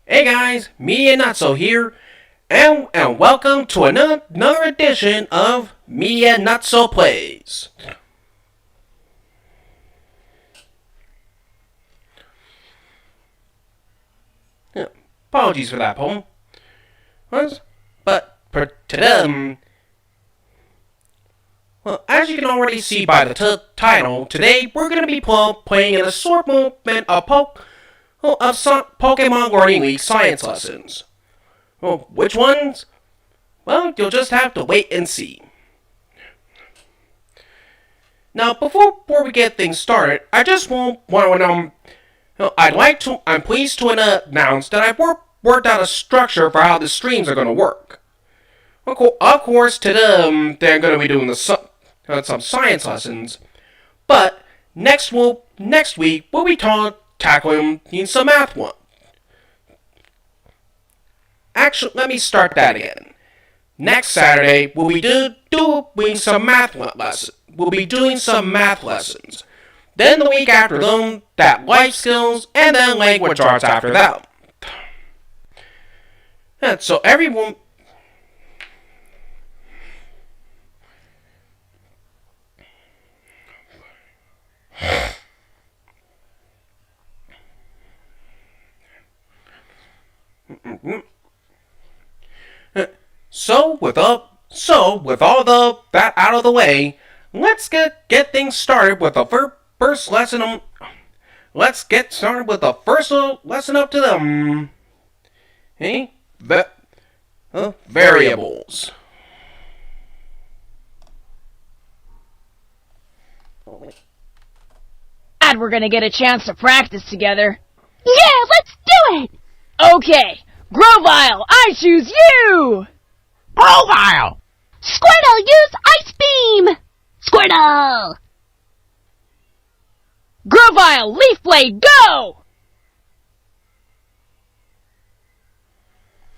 Hey guys, MediaNutso here, and welcome to another edition of MediaNutso Plays. Yeah, apologies for that poem. But for today, well, as you can already see by the title, today we're going to be playing an assortment of Pokemon Learning Week science lessons. Well, which ones? Well, you'll just have to wait and see. Now, before we get things started, I just I'm pleased to announce that I've worked out a structure for how the streams are going to work. Of course, today they're going to be doing some science lessons, but next week we'll be tackling some math one. Actually, let me start that again. Next Saturday, we'll be doing some math lessons. We'll be doing some math lessons. Then the week after them, that life skills, and then language arts after that. And so everyone. So with all that out of the way, let's get things started with the first lesson. Let's get started with the first lesson up to them. Variables. Glad we're gonna get a chance to practice together. Yeah, let's do it! Okay, Grovile, I choose you! Grovile! Squirtle, use Ice Beam! Squirtle! Grovile, Leaf Blade, go!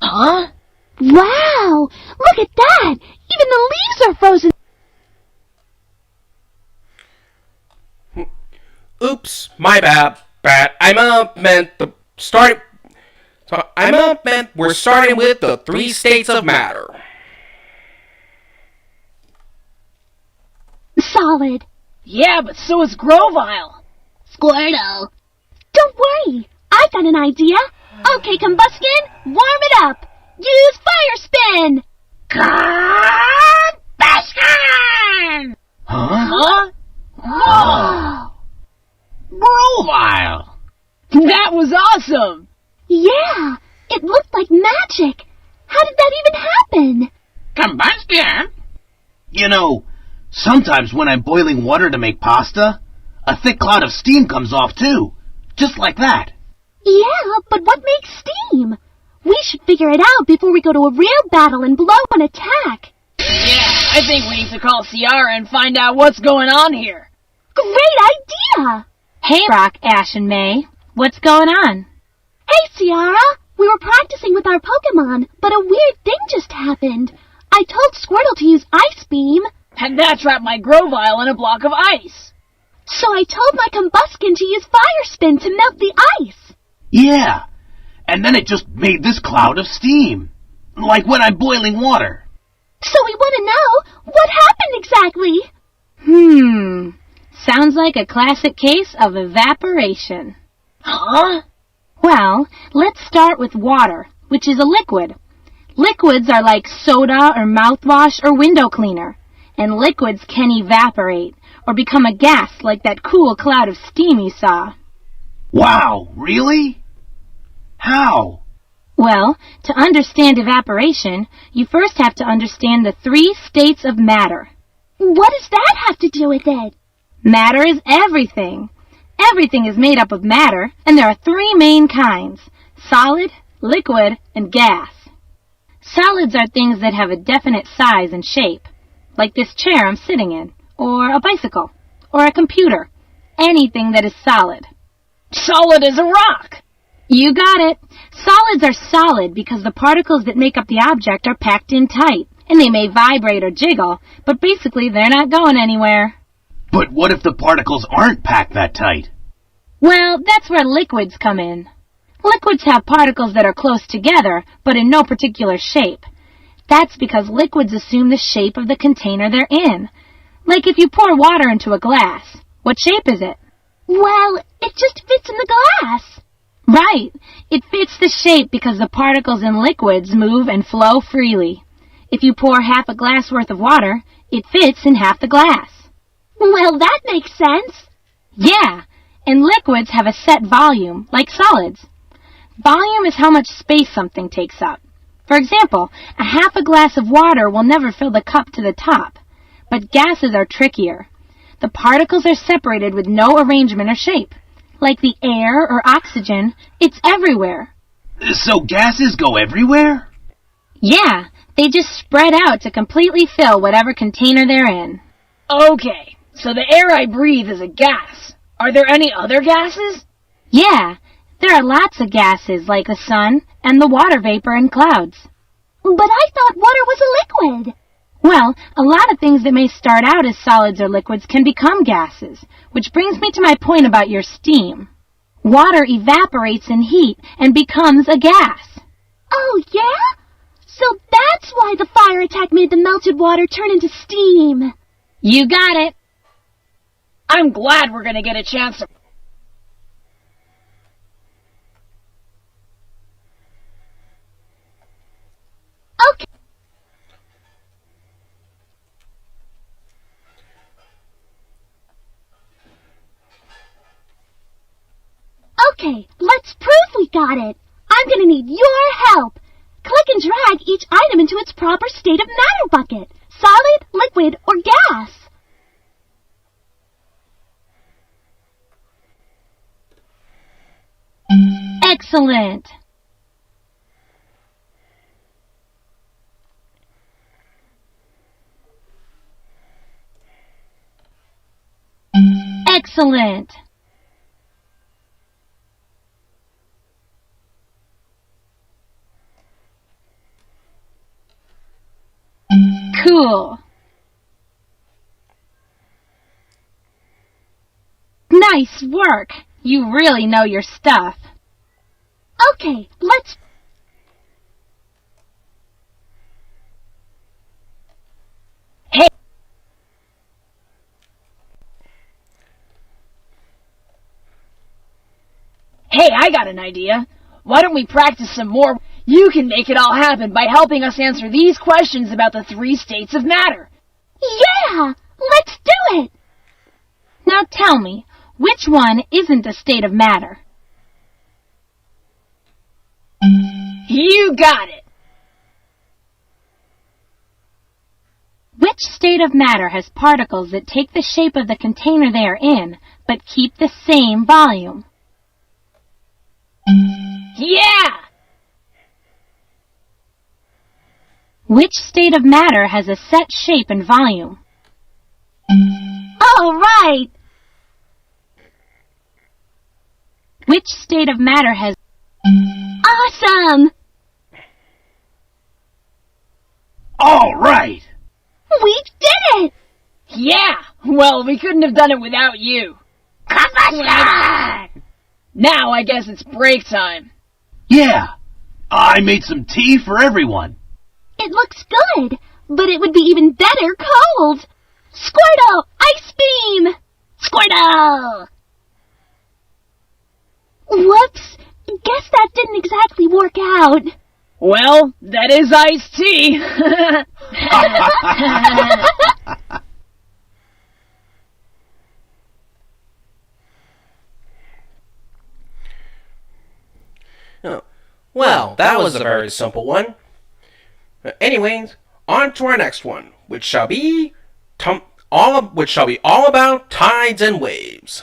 Huh? Wow! Look at that! Even the leaves are frozen! Oops, my bad. We're starting with the 3 states of matter. Solid. Yeah, but so is Grovile. Squirtle. Don't worry, I've got an idea. Okay, Combustion, warm it up. Use Fire Spin! Combustion! Huh? Whoa! Grovile! That was awesome! Yeah, it looked like magic. How did that even happen? Combustion? You know, sometimes when I'm boiling water to make pasta, a thick cloud of steam comes off too. Just like that. Yeah, but what makes steam? We should figure it out before we go to a real battle and blow an attack. Yeah, I think we need to call Ciara and find out what's going on here. Great idea! Hey, Rock, Ash, and May. What's going on? Hey, Ciara! We were practicing with our Pokémon, but a weird thing just happened. I told Squirtle to use Ice Beam. And that trapped my Grovile in a block of ice. So I told my Combustion to use Fire Spin to melt the ice. Yeah, and then it just made this cloud of steam. Like when I'm boiling water. So we want to know, what happened exactly? Sounds like a classic case of evaporation. Huh? Well, let's start with water, which is a liquid. Liquids are like soda or mouthwash or window cleaner. And liquids can evaporate or become a gas like that cool cloud of steam you saw. Wow, really? How? Well, to understand evaporation, you first have to understand the 3 states of matter. What does that have to do with it? Matter is everything. Everything is made up of matter, and there are 3 main kinds: solid, liquid, and gas. Solids are things that have a definite size and shape, like this chair I'm sitting in, or a bicycle, or a computer. Anything that is solid. Solid as a rock. You got it. Solids are solid because the particles that make up the object are packed in tight, and they may vibrate or jiggle, but basically they're not going anywhere. But what if the particles aren't packed that tight? Well, that's where liquids come in. Liquids have particles that are close together, but in no particular shape. That's because liquids assume the shape of the container they're in. Like if you pour water into a glass, what shape is it? Well, it just fits in the glass. Right. It fits the shape because the particles in liquids move and flow freely. If you pour half a glass worth of water, it fits in half the glass. Well, that makes sense. Yeah, and liquids have a set volume, like solids. Volume is how much space something takes up. For example, a half a glass of water will never fill the cup to the top. But gases are trickier. The particles are separated with no arrangement or shape. Like the air or oxygen, it's everywhere. So gases go everywhere? Yeah, they just spread out to completely fill whatever container they're in. Okay, so the air I breathe is a gas. Are there any other gases? Yeah, there are lots of gases like the sun and the water vapor in clouds. But I thought water was a liquid. Well, a lot of things that may start out as solids or liquids can become gases, which brings me to my point about your steam. Water evaporates in heat and becomes a gas. Oh, yeah? So that's why the fire attack made the melted water turn into steam. You got it. I'm glad we're gonna get a chance to... Okay. Okay, let's prove we got it. I'm gonna need your help. Click and drag each item into its proper state of matter bucket. Solid, liquid, or gas. Excellent. Excellent. Cool. Nice work. You really know your stuff. Okay, let's... Hey! Hey, I got an idea. Why don't we practice some more? You can make it all happen by helping us answer these questions about the 3 states of matter. Yeah! Let's do it! Now tell me, which one isn't a state of matter? You got it! Which state of matter has particles that take the shape of the container they are in, but keep the same volume? Yeah! Which state of matter has a set shape and volume? All right! Which state of matter has... Awesome! All right! We did it! Yeah! Well, we couldn't have done it without you. Combustion! Now I guess it's break time. Yeah, I made some tea for everyone. It looks good, but it would be even better cold. Squirtle! Ice beam! Squirtle! Whoops! Guess that didn't exactly work out. Well, that is iced tea. Oh, well, that was a very simple one. Anyways, on to our next one, which shall be all about tides and waves.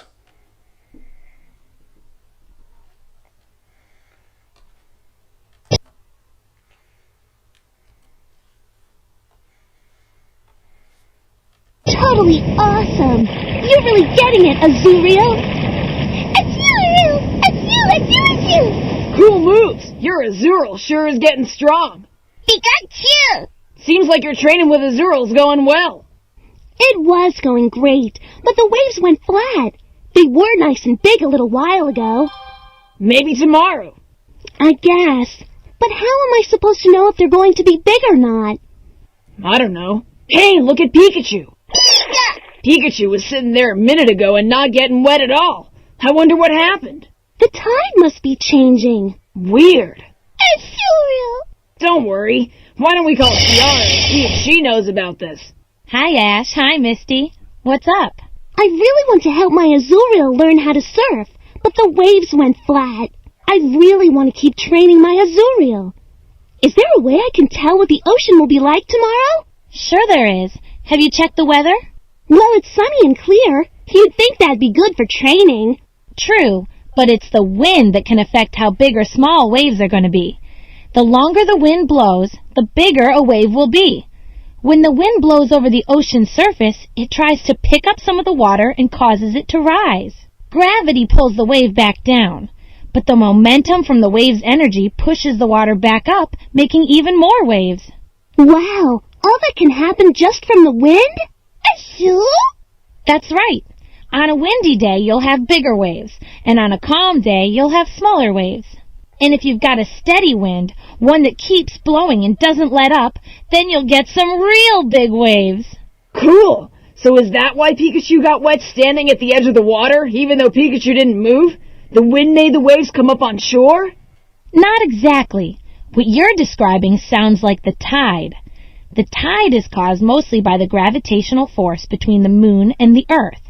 Totally awesome! You're really getting it, Azurio! Azurio! Azurio! Cool moves. Your Azurill sure is getting strong. Pikachu! Seems like your training with Azurill's going well. It was going great, but the waves went flat. They were nice and big a little while ago. Maybe tomorrow. I guess. But how am I supposed to know if they're going to be big or not? I don't know. Hey, look at Pikachu. Pikachu was sitting there a minute ago and not getting wet at all. I wonder what happened. The tide must be changing. Weird. Azuriel! Don't worry. Why don't we call Tiara and see if she knows about this? Hi, Ash. Hi, Misty. What's up? I really want to help my Azuriel learn how to surf, but the waves went flat. I really want to keep training my Azuriel. Is there a way I can tell what the ocean will be like tomorrow? Sure there is. Have you checked the weather? Well, it's sunny and clear. You'd think that'd be good for training. True, but it's the wind that can affect how big or small waves are going to be. The longer the wind blows, the bigger a wave will be. When the wind blows over the ocean's surface, it tries to pick up some of the water and causes it to rise. Gravity pulls the wave back down, but the momentum from the wave's energy pushes the water back up, making even more waves. Wow, all that can happen just from the wind? Achoo! That's right. On a windy day, you'll have bigger waves, and on a calm day, you'll have smaller waves. And if you've got a steady wind, one that keeps blowing and doesn't let up, then you'll get some real big waves. Cool. So is that why Pikachu got wet standing at the edge of the water, even though Pikachu didn't move? The wind made the waves come up on shore? Not exactly. What you're describing sounds like the tide. The tide is caused mostly by the gravitational force between the moon and the earth.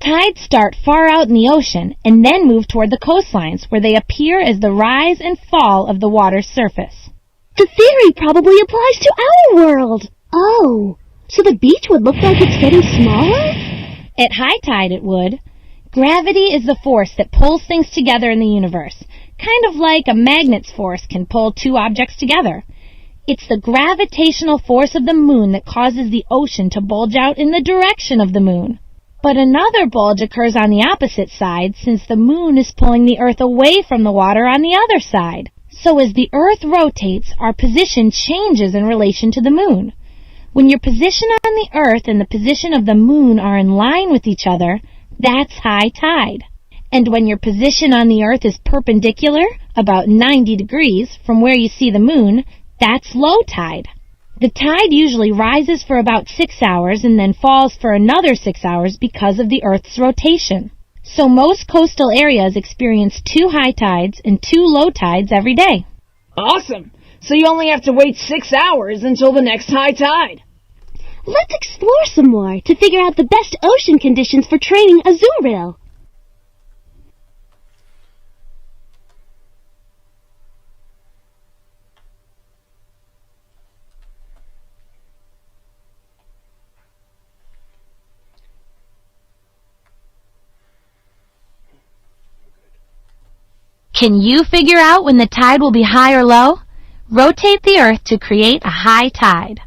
Tides start far out in the ocean and then move toward the coastlines, where they appear as the rise and fall of the water's surface. The theory probably applies to our world. Oh, so the beach would look like it's getting smaller? At high tide it would. Gravity is the force that pulls things together in the universe, kind of like a magnet's force can pull two objects together. It's the gravitational force of the moon that causes the ocean to bulge out in the direction of the moon. But another bulge occurs on the opposite side, since the moon is pulling the earth away from the water on the other side. So as the earth rotates, our position changes in relation to the moon. When your position on the earth and the position of the moon are in line with each other, that's high tide. And when your position on the earth is perpendicular, about 90 degrees from where you see the moon, that's low tide. The tide usually rises for about 6 hours and then falls for another 6 hours because of the Earth's rotation. So most coastal areas experience 2 high tides and 2 low tides every day. Awesome. So you only have to wait 6 hours until the next high tide. Let's explore some more to figure out the best ocean conditions for training Azuriel. Can you figure out when the tide will be high or low? Rotate the Earth to create a high tide.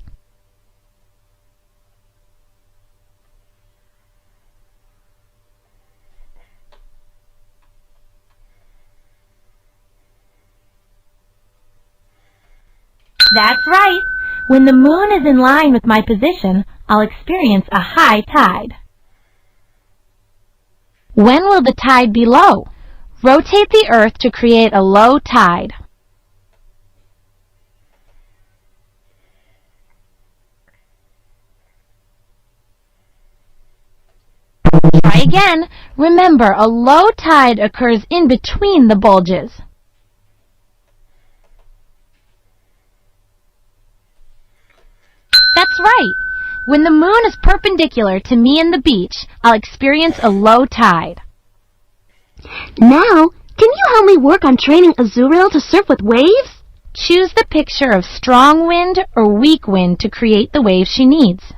That's right. When the moon is in line with my position, I'll experience a high tide. When will the tide be low? Rotate the Earth to create a low tide. Try again. Remember, a low tide occurs in between the bulges. That's right. When the moon is perpendicular to me and the beach, I'll experience a low tide. Now, can you help me work on training Azuriel to surf with waves? Choose the picture of strong wind or weak wind to create the waves she needs.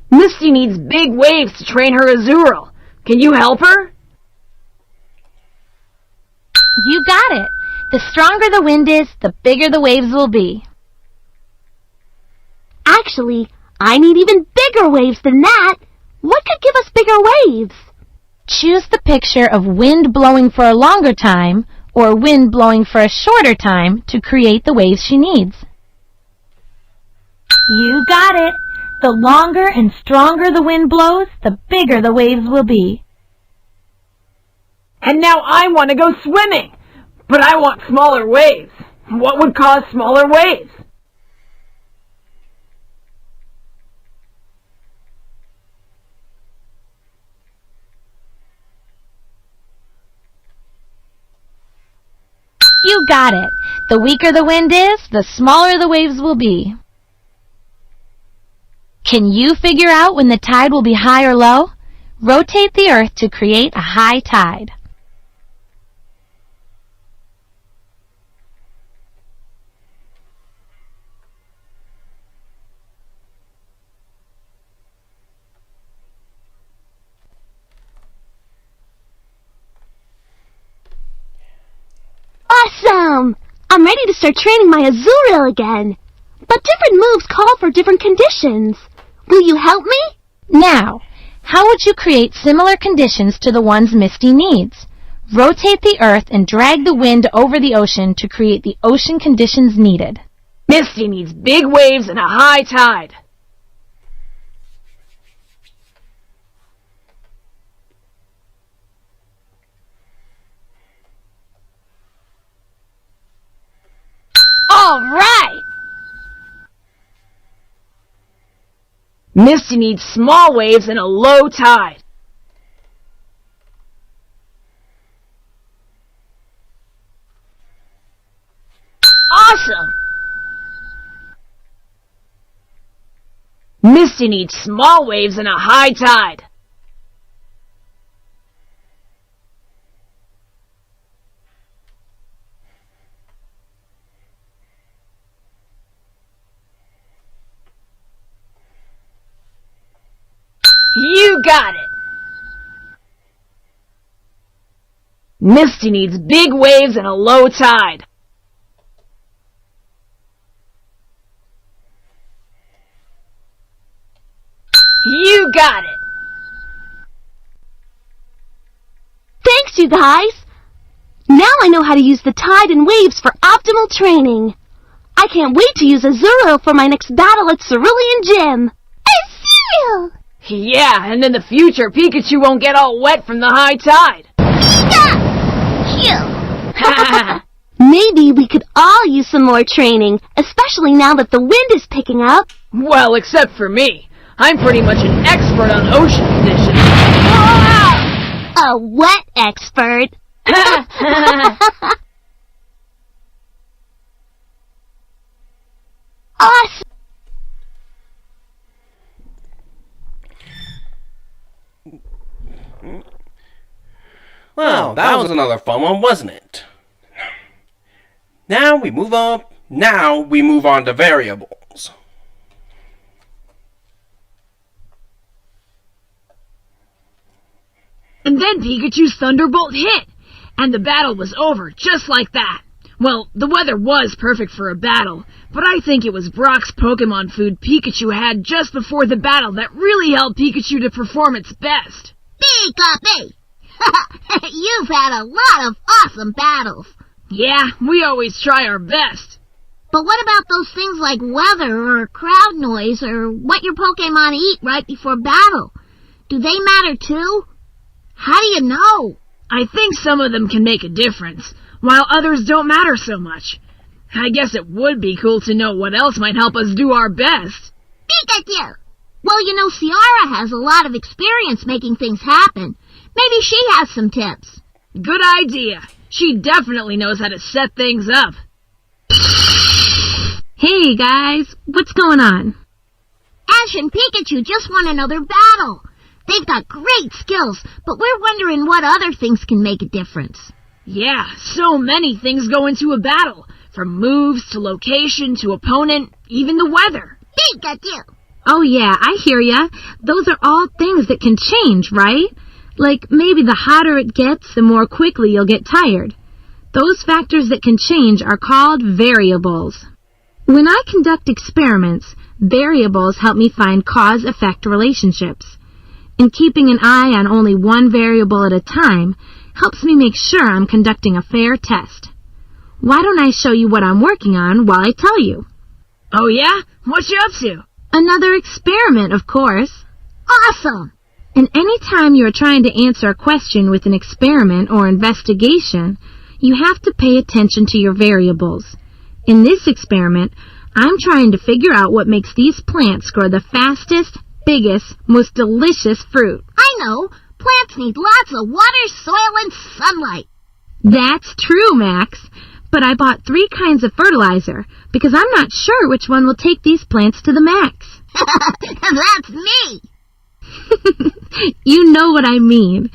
Misty needs big waves to train her Azuriel. Can you help her? You got it. The stronger the wind is, the bigger the waves will be. Actually, I need even bigger waves than that. What could give us bigger waves? Choose the picture of wind blowing for a longer time or wind blowing for a shorter time to create the waves she needs. You got it. The longer and stronger the wind blows, the bigger the waves will be. And now I want to go swimming. But I want smaller waves. What would cause smaller waves? You got it. The weaker the wind is, the smaller the waves will be. Can you figure out when the tide will be high or low? Rotate the earth to create a high tide. Awesome! I'm ready to start training my Azurill again. But different moves call for different conditions. Will you help me? Now, how would you create similar conditions to the ones Misty needs? Rotate the earth and drag the wind over the ocean to create the ocean conditions needed. Misty needs big waves and a high tide. All right! Misty needs small waves and a low tide. Awesome! Misty needs small waves and a high tide. You got it! Misty needs big waves and a low tide. You got it! Thanks, you guys! Now I know how to use the tide and waves for optimal training. I can't wait to use Azurill for my next battle at Cerulean Gym. Azurill! Yeah, and in the future, Pikachu won't get all wet from the high tide. Maybe we could all use some more training, especially now that the wind is picking up. Well, except for me. I'm pretty much an expert on ocean conditions. A wet expert. Awesome. Well, that was another fun one, wasn't it? Now we move on to variables. And then Pikachu's Thunderbolt hit, and the battle was over, just like that. Well, the weather was perfect for a battle, but I think it was Brock's Pokémon food Pikachu had just before the battle that really helped Pikachu to perform its best. Pika-pee! You've had a lot of awesome battles. Yeah, we always try our best. But what about those things like weather or crowd noise or what your Pokémon eat right before battle? Do they matter too? How do you know? I think some of them can make a difference, while others don't matter so much. I guess it would be cool to know what else might help us do our best. Pikachu! Well, you know, Ciara has a lot of experience making things happen. Maybe she has some tips. Good idea. She definitely knows how to set things up. Hey guys, what's going on? Ash and Pikachu just won another battle. They've got great skills, but we're wondering what other things can make a difference. Yeah, so many things go into a battle, from moves to location to opponent, even the weather. Pikachu! Oh yeah, I hear ya. Those are all things that can change, right? Like maybe the hotter it gets, the more quickly you'll get tired. Those factors that can change are called variables. When I conduct experiments, variables help me find cause-effect relationships. And keeping an eye on only one variable at a time helps me make sure I'm conducting a fair test. Why don't I show you what I'm working on while I tell you? Oh yeah? What you up to? Another experiment, of course. Awesome! And any time you're trying to answer a question with an experiment or investigation, you have to pay attention to your variables. In this experiment, I'm trying to figure out what makes these plants grow the fastest, biggest, most delicious fruit. I know. Plants need lots of water, soil, and sunlight. That's true, Max. But I bought 3 kinds of fertilizer because I'm not sure which one will take these plants to the max. That's me. You know what I mean.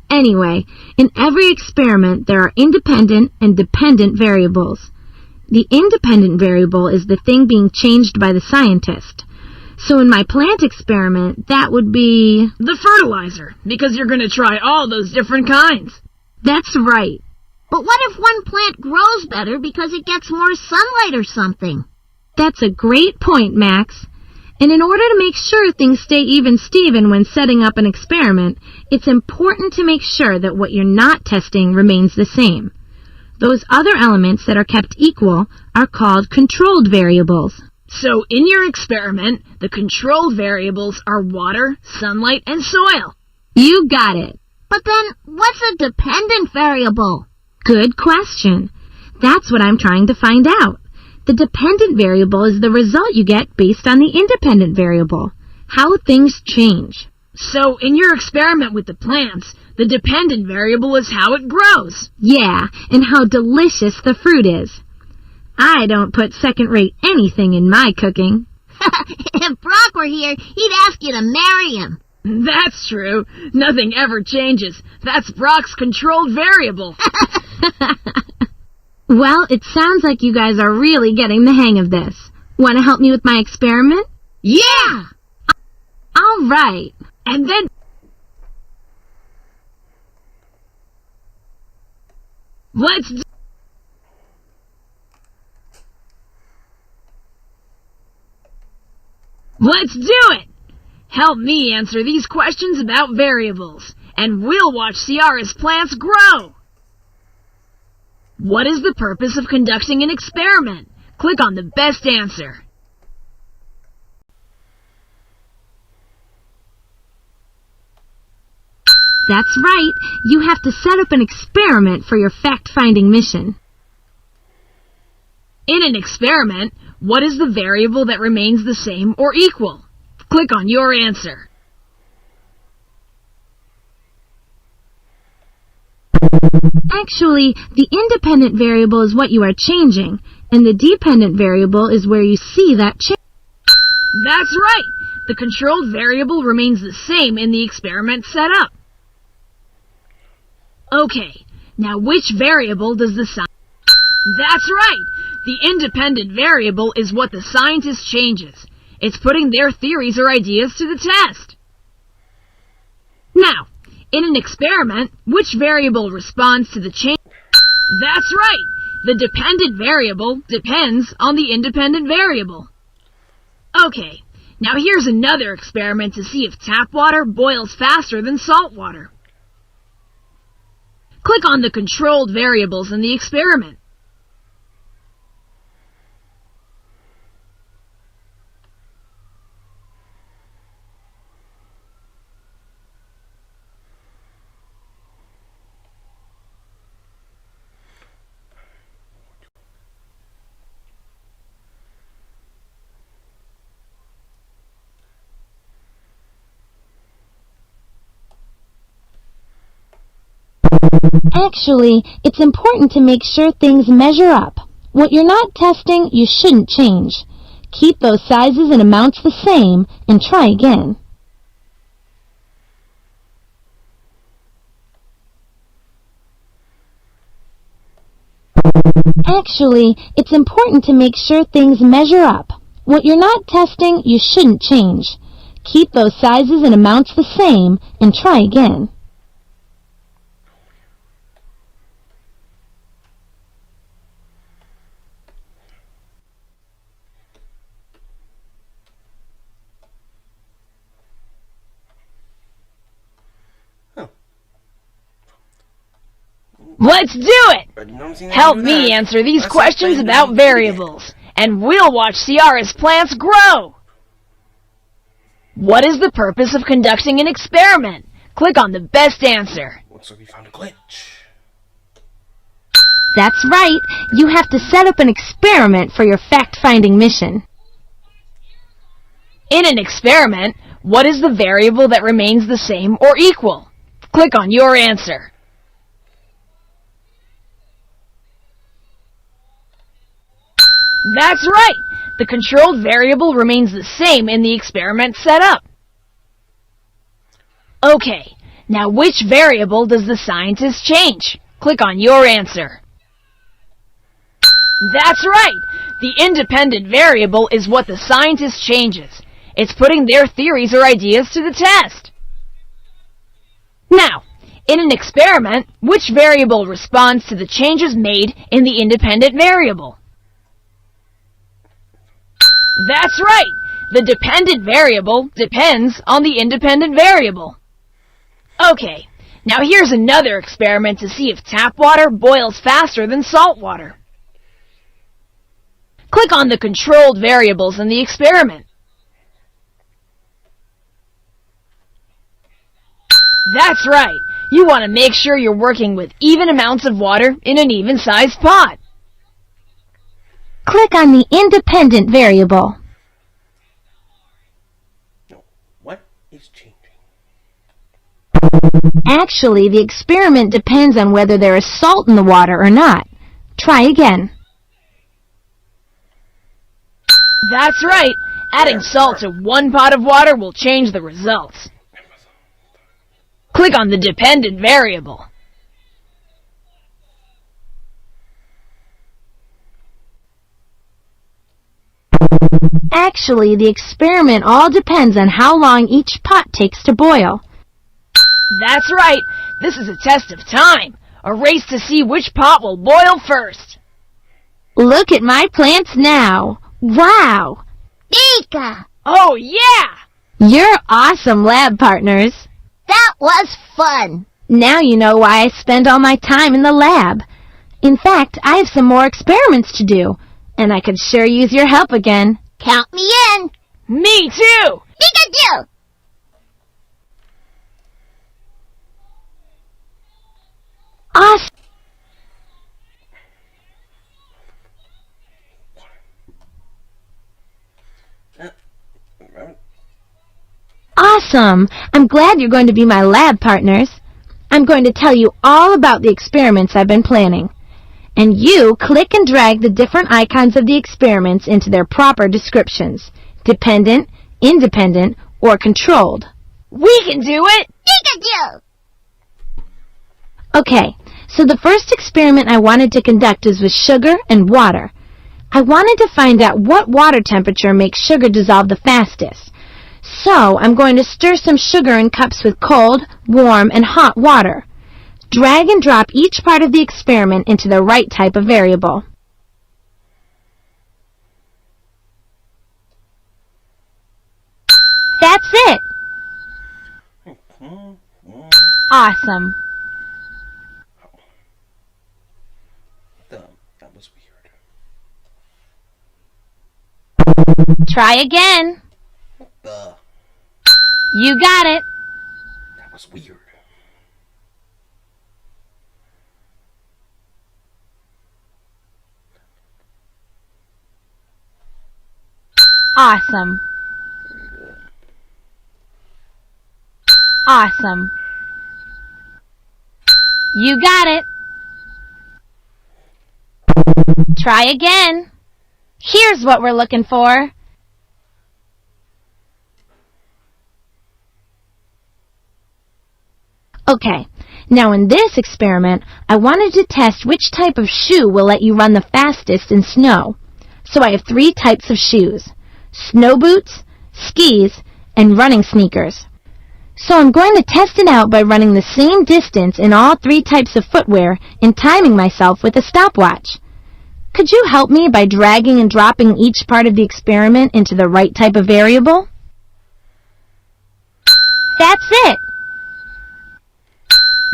Anyway, in every experiment there are independent and dependent variables. The independent variable is the thing being changed by the scientist. So in my plant experiment, that would be the fertilizer, because you're going to try all those different kinds. That's right. But what if one plant grows better because it gets more sunlight or something? That's a great point, Max. And in order to make sure things stay even-steven when setting up an experiment, it's important to make sure that what you're not testing remains the same. Those other elements that are kept equal are called controlled variables. So in your experiment, the controlled variables are water, sunlight, and soil. You got it. But then, what's a dependent variable? Good question. That's what I'm trying to find out. The dependent variable is the result you get based on the independent variable, how things change. So in your experiment with the plants, the dependent variable is how it grows. Yeah, and how delicious the fruit is. I don't put second-rate anything in my cooking. If Brock were here, he'd ask you to marry him. That's true. Nothing ever changes. That's Brock's controlled variable. Well, it sounds like you guys are really getting the hang of this. Want to help me with my experiment? Yeah! All right. And then... Let's do it! Help me answer these questions about variables, and we'll watch Ciara's plants grow! What is the purpose of conducting an experiment? Click on the best answer. That's right. You have to set up an experiment for your fact-finding mission. In an experiment, what is the variable that remains the same or equal? Click on your answer. Actually, the independent variable is what you are changing, and the dependent variable is where you see that change. That's right! The controlled variable remains the same in the experiment setup. Okay, now which variable does the scientist... That's right! The independent variable is what the scientist changes. It's putting their theories or ideas to the test. Now, in an experiment, which variable responds to the change? That's right! The dependent variable depends on the independent variable. Okay, now here's another experiment to see if tap water boils faster than salt water. Click on the controlled variables in the experiment. Actually, it's important to make sure things measure up. What you're not testing, you shouldn't change. Keep those sizes and amounts the same, and try again. Actually, it's important to make sure things measure up. What you're not testing, you shouldn't change. Keep those sizes and amounts the same, and try again. Let's do it! Help me answer these questions about variables, and we'll watch Ciara's plants grow! What is the purpose of conducting an experiment? Click on the best answer. Looks like we found a glitch. That's right. You have to set up an experiment for your fact-finding mission. In an experiment, what is the variable that remains the same or equal? Click on your answer. That's right! The controlled variable remains the same in the experiment setup. Okay, now which variable does the scientist change? Click on your answer. That's right! The independent variable is what the scientist changes. It's putting their theories or ideas to the test. Now, in an experiment, which variable responds to the changes made in the independent variable? That's right! The dependent variable depends on the independent variable. Okay, now here's another experiment to see if tap water boils faster than salt water. Click on the controlled variables in the experiment. That's right! You want to make sure you're working with even amounts of water in an even-sized pot. Click on the independent variable. No, what is changing? Actually, the experiment depends on whether there is salt in the water or not. Try again. That's right! Adding salt to one pot of water will change the results. Click on the dependent variable. Actually, the experiment all depends on how long each pot takes to boil. That's right! This is a test of time. A race to see which pot will boil first. Look at my plants now. Wow! Pika! Oh yeah! You're awesome lab partners. That was fun! Now you know why I spend all my time in the lab. In fact, I have some more experiments to do, and I could sure use your help again. Count me in! Me too! Pikachu! Awesome! Awesome! I'm glad you're going to be my lab partners. I'm going to tell you all about the experiments I've been planning. And you click and drag the different icons of the experiments into their proper descriptions. Dependent, independent, or controlled. We can do it! Pikachu! Okay, so the first experiment I wanted to conduct is with sugar and water. I wanted to find out what water temperature makes sugar dissolve the fastest. So I'm going to stir some sugar in cups with cold, warm, and hot water. Drag and drop each part of the experiment into the right type of variable. That's it! Awesome. That was weird. Try again. You got it. That was weird. Awesome. Awesome. You got it. Try again. Here's what we're looking for. Okay, now in this experiment, I wanted to test which type of shoe will let you run the fastest in snow. So I have 3 types of shoes: snow boots, skis, and running sneakers. So I'm going to test it out by running the same distance in all 3 types of footwear and timing myself with a stopwatch. Could you help me by dragging and dropping each part of the experiment into the right type of variable? That's it!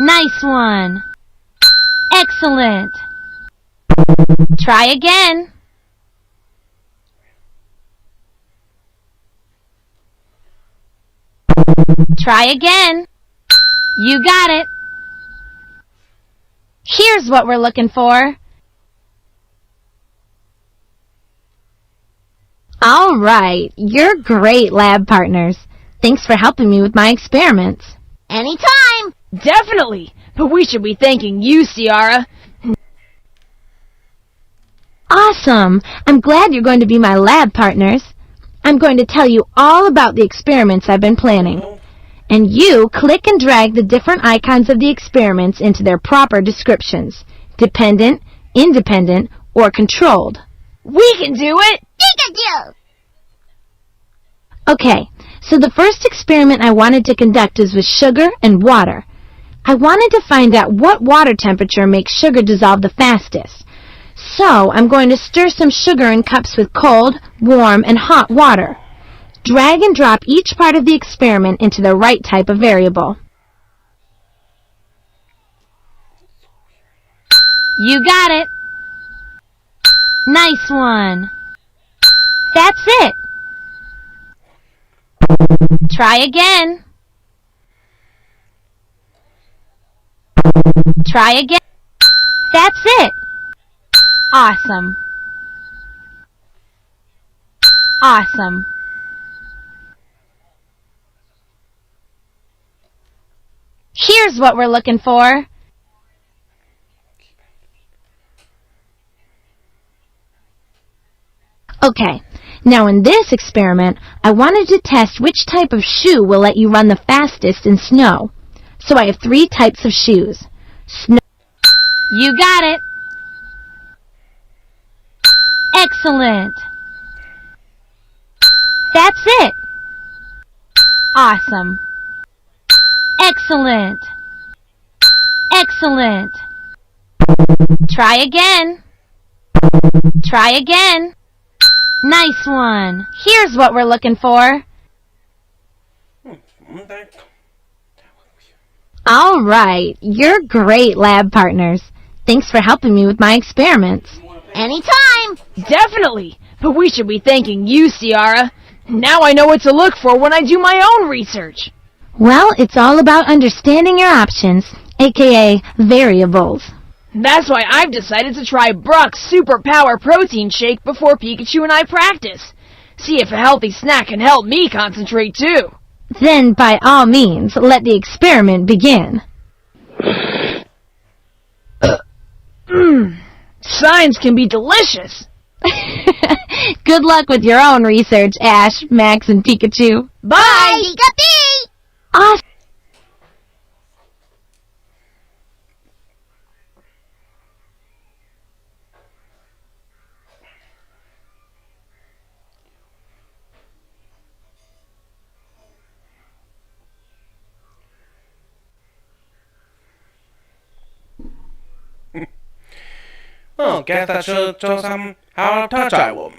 Nice one! Excellent! Try again. Try again. You got it. Here's what we're looking for. All right, you're great lab partners. Thanks for helping me with my experiments. Anytime! Definitely, but we should be thanking you, Ciara. Awesome! I'm glad you're going to be my lab partners. I'm going to tell you all about the experiments I've been planning. And you click and drag the different icons of the experiments into their proper descriptions. Dependent, independent, or controlled. We can do it! Pikachu! Okay, so the first experiment I wanted to conduct is with sugar and water. I wanted to find out what water temperature makes sugar dissolve the fastest. So I'm going to stir some sugar in cups with cold, warm, and hot water. Drag and drop each part of the experiment into the right type of variable. You got it. Nice one. That's it. Try again. Try again. That's it. Awesome. Awesome. Here's what we're looking for. Okay, now in this experiment, I wanted to test which type of shoe will let you run the fastest in snow. So I have 3 types of shoes. Snow. You got it. Excellent. That's it. Awesome. Excellent. Excellent. Try again. Try again. Nice one. Here's what we're looking for. All right, you're great lab partners. Thanks for helping me with my experiments. Anytime! Definitely, but we should be thanking you, Ciara. Now I know what to look for when I do my own research. Well, it's all about understanding your options, aka variables. That's why I've decided to try Brock's Superpower Protein Shake before Pikachu and I practice. See if a healthy snack can help me concentrate too. Then, by all means, let the experiment begin. Science can be delicious. Good luck with your own research, Ash, Max, and Pikachu. Bye! Pika-pee! Awesome. Well, guess that should show some how touch I will.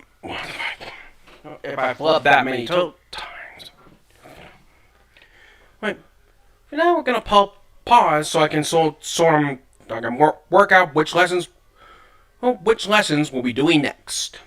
If I flub that many times. Wait, now we're gonna pause so I can work out which lessons we'll be doing next.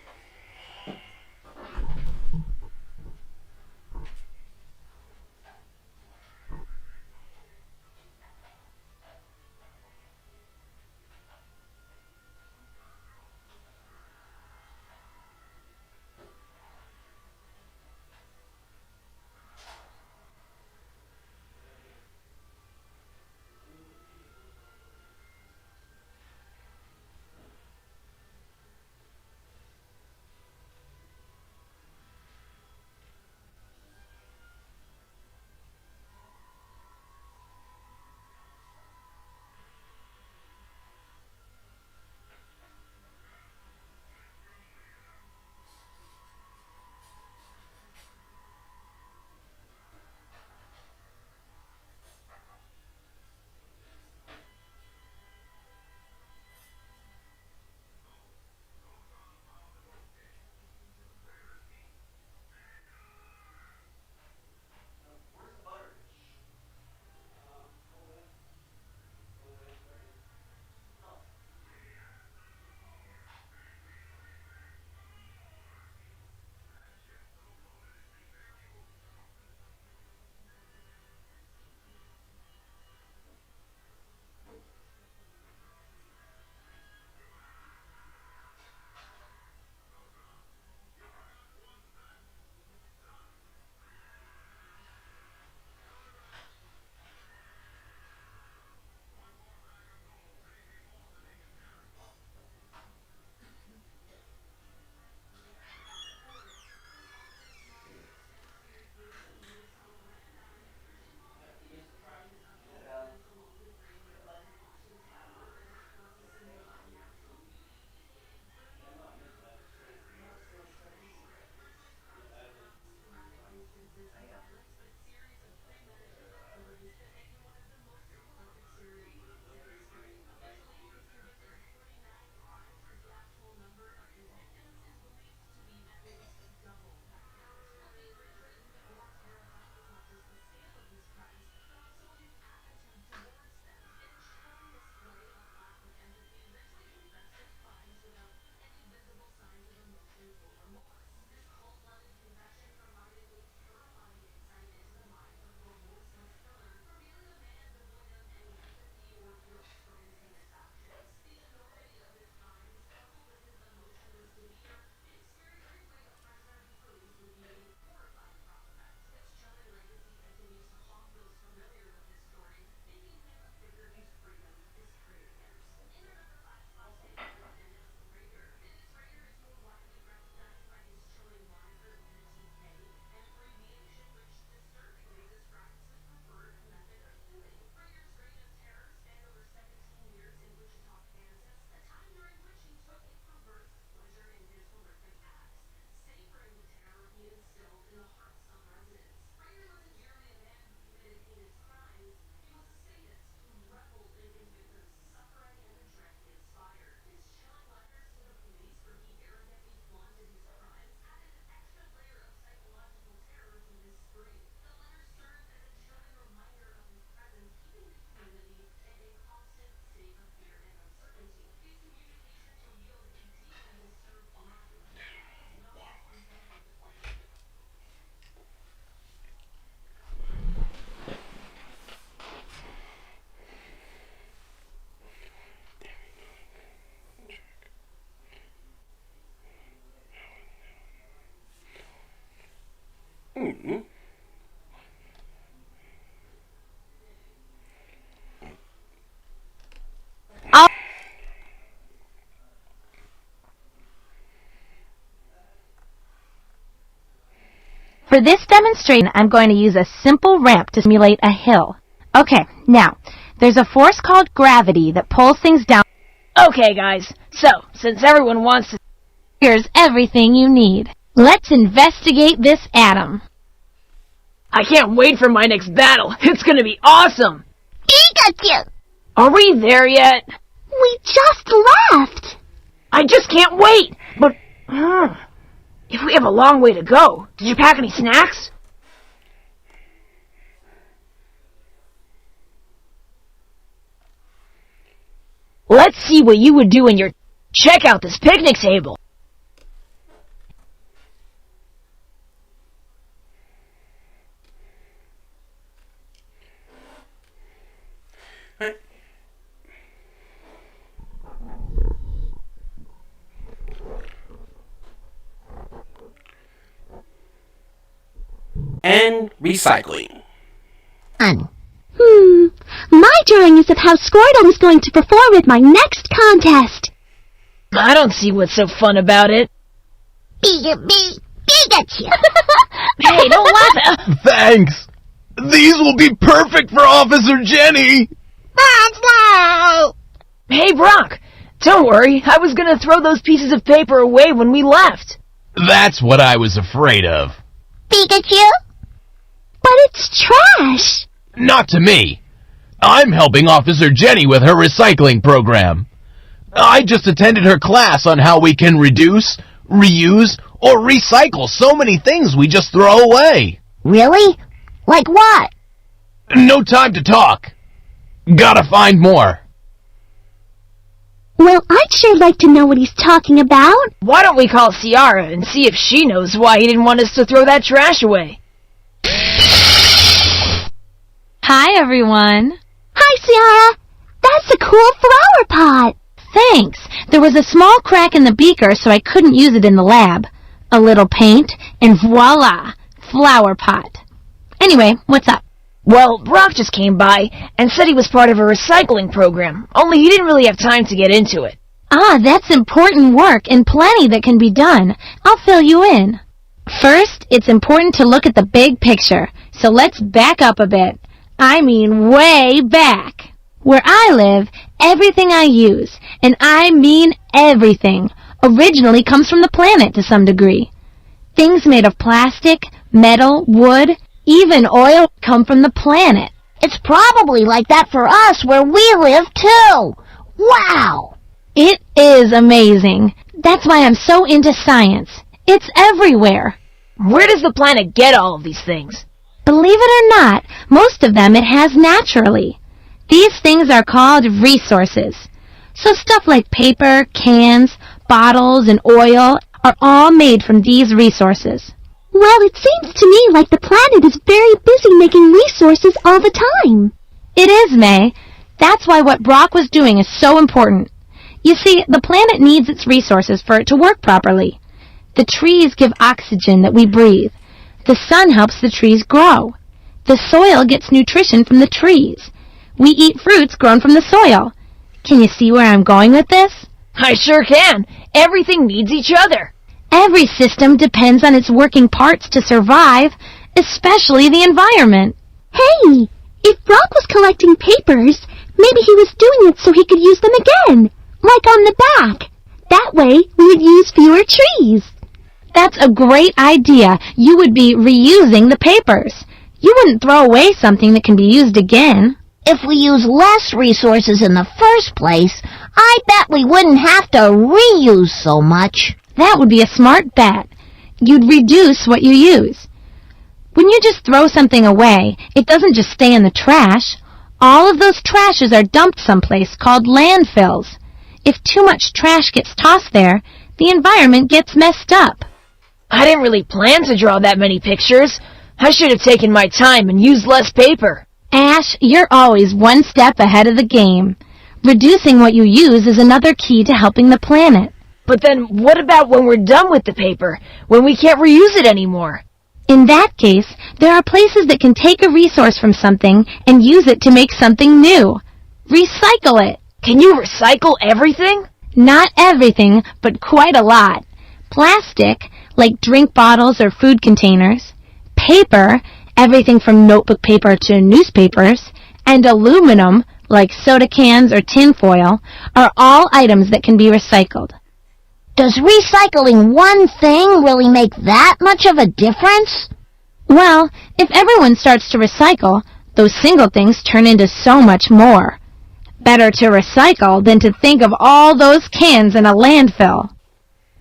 For this demonstration, I'm going to use a simple ramp to simulate a hill. Okay, now, there's a force called gravity that pulls things down. Okay, guys. So, since everyone wants to... Here's everything you need. Let's investigate this atom. I can't wait for my next battle. It's gonna be awesome. Pikachu! Are we there yet? We just left. I just can't wait. But, if we have a long way to go, did you pack any snacks? Let's see what you would do in your... Check out this picnic table. And recycling. My drawing is of how Squirtle is going to perform at my next contest. I don't see what's so fun about it. Pikachu! Hey, don't laugh. Thanks! These will be perfect for Officer Jenny! Let's go! Hey, Brock. Don't worry. I was gonna throw those pieces of paper away when we left. That's what I was afraid of. Pikachu? But it's trash. Not to me. I'm helping Officer Jenny with her recycling program. I just attended her class on how we can reduce, reuse, or recycle so many things we just throw away. Really? Like what? No time to talk. Gotta find more. Well, I'd sure like to know what he's talking about. Why don't we call Ciara and see if she knows why he didn't want us to throw that trash away? Hi, everyone. Hi, Ciara. That's a cool flower pot. Thanks. There was a small crack in the beaker, so I couldn't use it in the lab. A little paint, and voila, flower pot. Anyway, what's up? Well, Brock just came by and said he was part of a recycling program, only he didn't really have time to get into it. Ah, that's important work and plenty that can be done. I'll fill you in. First, it's important to look at the big picture, so let's back up a bit. I mean way back. Where I live, everything I use, and I mean everything, originally comes from the planet to some degree. Things made of plastic, metal, wood, even oil come from the planet. It's probably like that for us where we live, too. Wow! It is amazing. That's why I'm so into science. It's everywhere. Where does the planet get all of these things? Believe it or not, most of them it has naturally. These things are called resources. So stuff like paper, cans, bottles, and oil are all made from these resources. Well, it seems to me like the planet is very busy making resources all the time. It is, May. That's why what Brock was doing is so important. You see, the planet needs its resources for it to work properly. The trees give oxygen that we breathe. The sun helps the trees grow. The soil gets nutrition from the trees. We eat fruits grown from the soil. Can you see where I'm going with this? I sure can. Everything needs each other. Every system depends on its working parts to survive, especially the environment. Hey, if Brock was collecting papers, maybe he was doing it so he could use them again, like on the back. That way, we would use fewer trees. That's a great idea. You would be reusing the papers. You wouldn't throw away something that can be used again. If we use less resources in the first place, I bet we wouldn't have to reuse so much. That would be a smart bet. You'd reduce what you use. When you just throw something away, it doesn't just stay in the trash. All of those trashes are dumped someplace called landfills. If too much trash gets tossed there, the environment gets messed up. I didn't really plan to draw that many pictures. I should have taken my time and used less paper. Ash, you're always one step ahead of the game. Reducing what you use is another key to helping the planet. But then what about when we're done with the paper, when we can't reuse it anymore? In that case, there are places that can take a resource from something and use it to make something new. Recycle it. Can you recycle everything? Not everything, but quite a lot. Plastic, like drink bottles or food containers. Paper, everything from notebook paper to newspapers, and aluminum, like soda cans or tin foil, are all items that can be recycled. Does recycling one thing really make that much of a difference? Well, if everyone starts to recycle, those single things turn into so much more. Better to recycle than to think of all those cans in a landfill.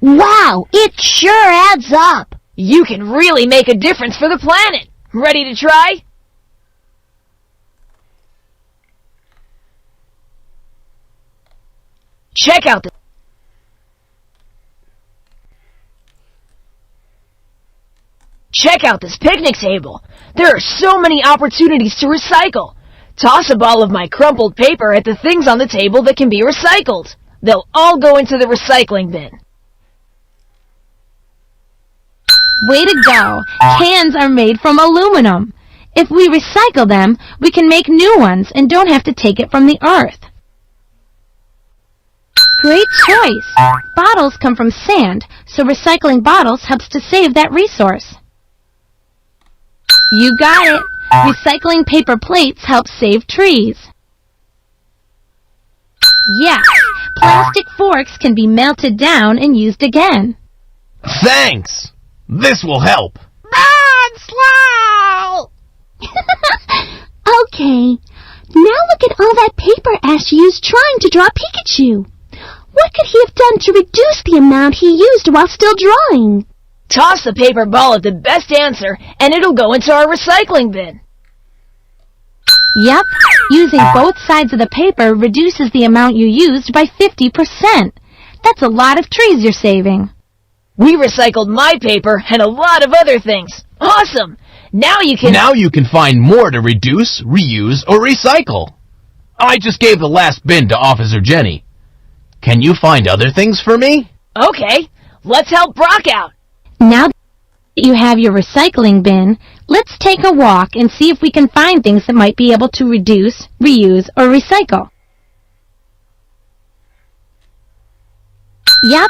Wow, it sure adds up. You can really make a difference for the planet. Ready to try? Check out this picnic table. There are so many opportunities to recycle. Toss a ball of my crumpled paper at the things on the table that can be recycled. They'll all go into the recycling bin. Way to go! Cans are made from aluminum. If we recycle them, we can make new ones and don't have to take it from the earth. Great choice! Bottles come from sand, so recycling bottles helps to save that resource. You got it! Recycling paper plates helps save trees. Yes, plastic forks can be melted down and used again. Thanks! This will help. Okay, now look at all that paper Ash used trying to draw Pikachu. What could he have done to reduce the amount he used while still drawing? Toss the paper ball at the best answer, and it'll go into our recycling bin. Yep, using both sides of the paper reduces the amount you used by 50%. That's a lot of trees you're saving. We recycled my paper and a lot of other things. Awesome! Now you can find more to reduce, reuse, or recycle. I just gave the last bin to Officer Jenny. Can you find other things for me? Okay, let's help Brock out. Now that you have your recycling bin, let's take a walk and see if we can find things that might be able to reduce, reuse, or recycle. Yep,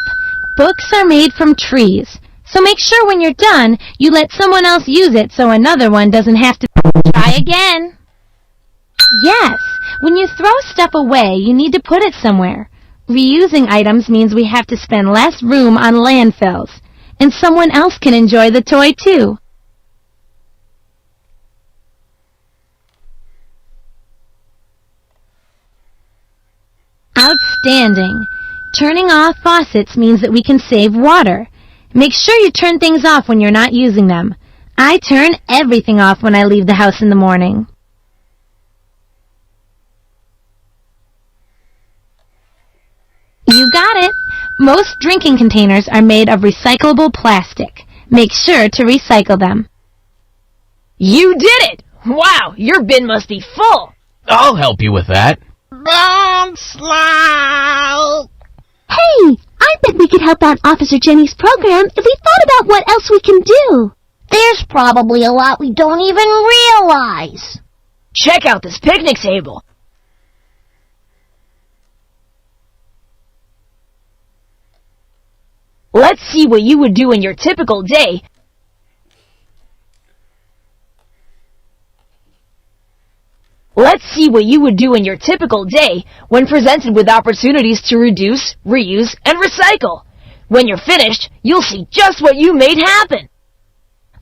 books are made from trees, so make sure when you're done, you let someone else use it so another one doesn't have to try again. Yes, when you throw stuff away, you need to put it somewhere. Reusing items means we have to spend less room on landfills, and someone else can enjoy the toy too. Outstanding! Turning off faucets means that we can save water. Make sure you turn things off when you're not using them. I turn everything off when I leave the house in the morning. You got it! Most drinking containers are made of recyclable plastic. Make sure to recycle them. You did it! Wow, your bin must be full. I'll help you with that. Hey, I bet we could help out Officer Jenny's program if we thought about what else we can do. There's probably a lot we don't even realize. Check out this picnic table. Let's see what you would do in your typical day. Let's see what you would do in your typical day when presented with opportunities to reduce, reuse, and recycle. When you're finished, you'll see just what you made happen.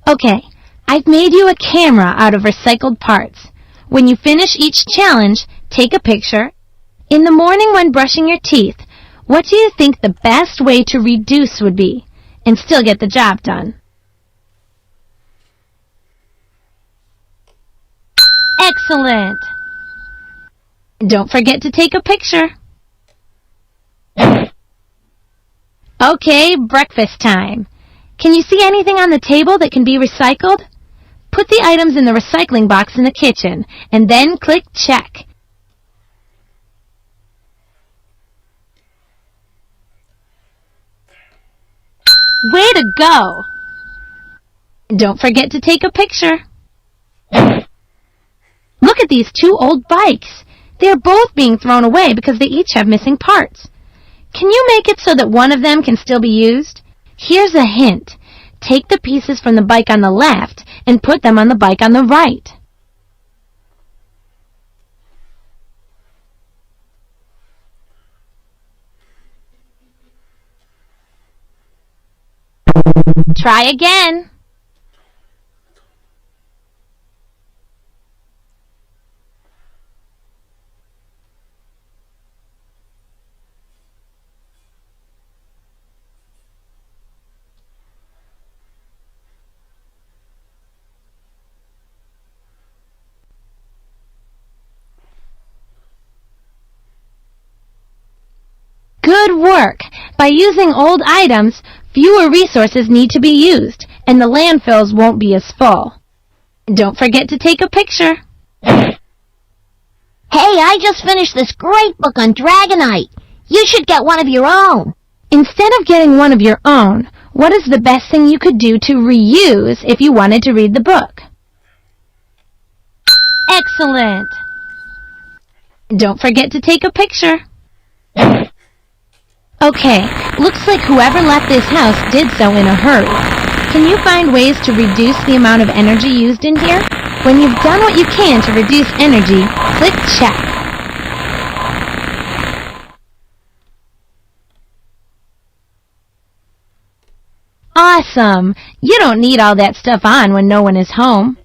Okay, I've made you a camera out of recycled parts. When you finish each challenge, take a picture. In the morning when brushing your teeth, what do you think the best way to reduce would be and still get the job done? Excellent! Don't forget to take a picture. Okay, breakfast time. Can you see anything on the table that can be recycled? Put the items in the recycling box in the kitchen, and then click check. Way to go! Don't forget to take a picture. Look at these two old bikes. They're both being thrown away because they each have missing parts. Can you make it so that one of them can still be used? Here's a hint. take the pieces from the bike on the left and put them on the bike on the right. Try again. Good work! By using old items, fewer resources need to be used, and the landfills won't be as full. Don't forget to take a picture. Hey, I just finished this great book on Dragonite. You should get one of your own. Instead of getting one of your own, what is the best thing you could do to reuse if you wanted to read the book? Excellent! Don't forget to take a picture. Okay, looks like whoever left this house did so in a hurry. Can you find ways to reduce the amount of energy used in here? When you've done what you can to reduce energy, click check. Awesome! You don't need all that stuff on when no one is home.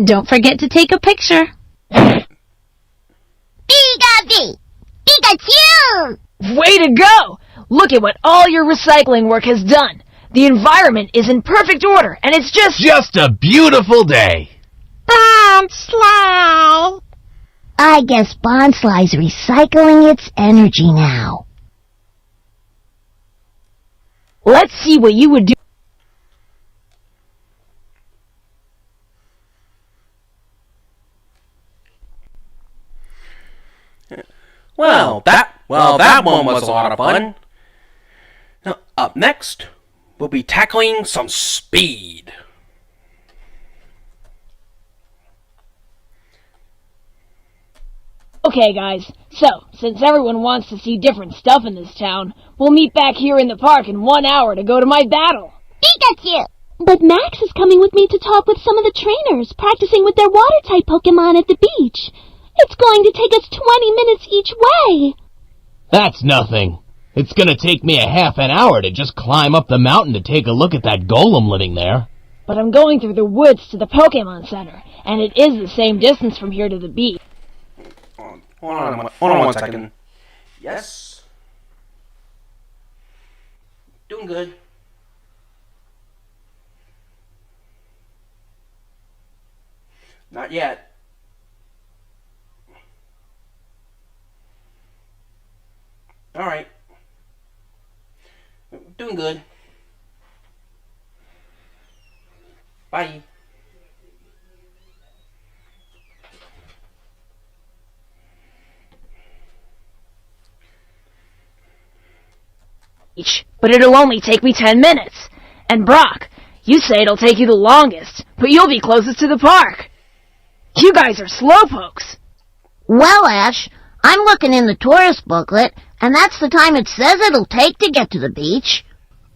Don't forget to take a picture. Pikachu! Way to go! Look at what all your recycling work has done. The environment is in perfect order, and it's Just a beautiful day. Bonsly! I guess Bonsly's recycling its energy now. Let's see what you would do. Well, that one was a lot of fun. Now, up next, we'll be tackling some speed. Okay, guys, so, since everyone wants to see different stuff in this town, we'll meet back here in the park in 1 hour to go to my battle. Pikachu! But Max is coming with me to talk with some of the trainers, practicing with their water-type Pokémon at the beach. It's going to take us 20 minutes each way. That's nothing. It's gonna take me a half an hour to just climb up the mountain to take a look at that golem living there. But I'm going through the woods to the Pokémon Center, and it is the same distance from here to the beach. Hold on 1 second. Yes? Doing good. Not yet. Alright. Doing good. Bye. But it'll only take me 10 minutes. And Brock, you say it'll take you the longest, but you'll be closest to the park. You guys are slowpokes. Well, Ash, I'm looking in the tourist booklet, and that's the time it says it'll take to get to the beach.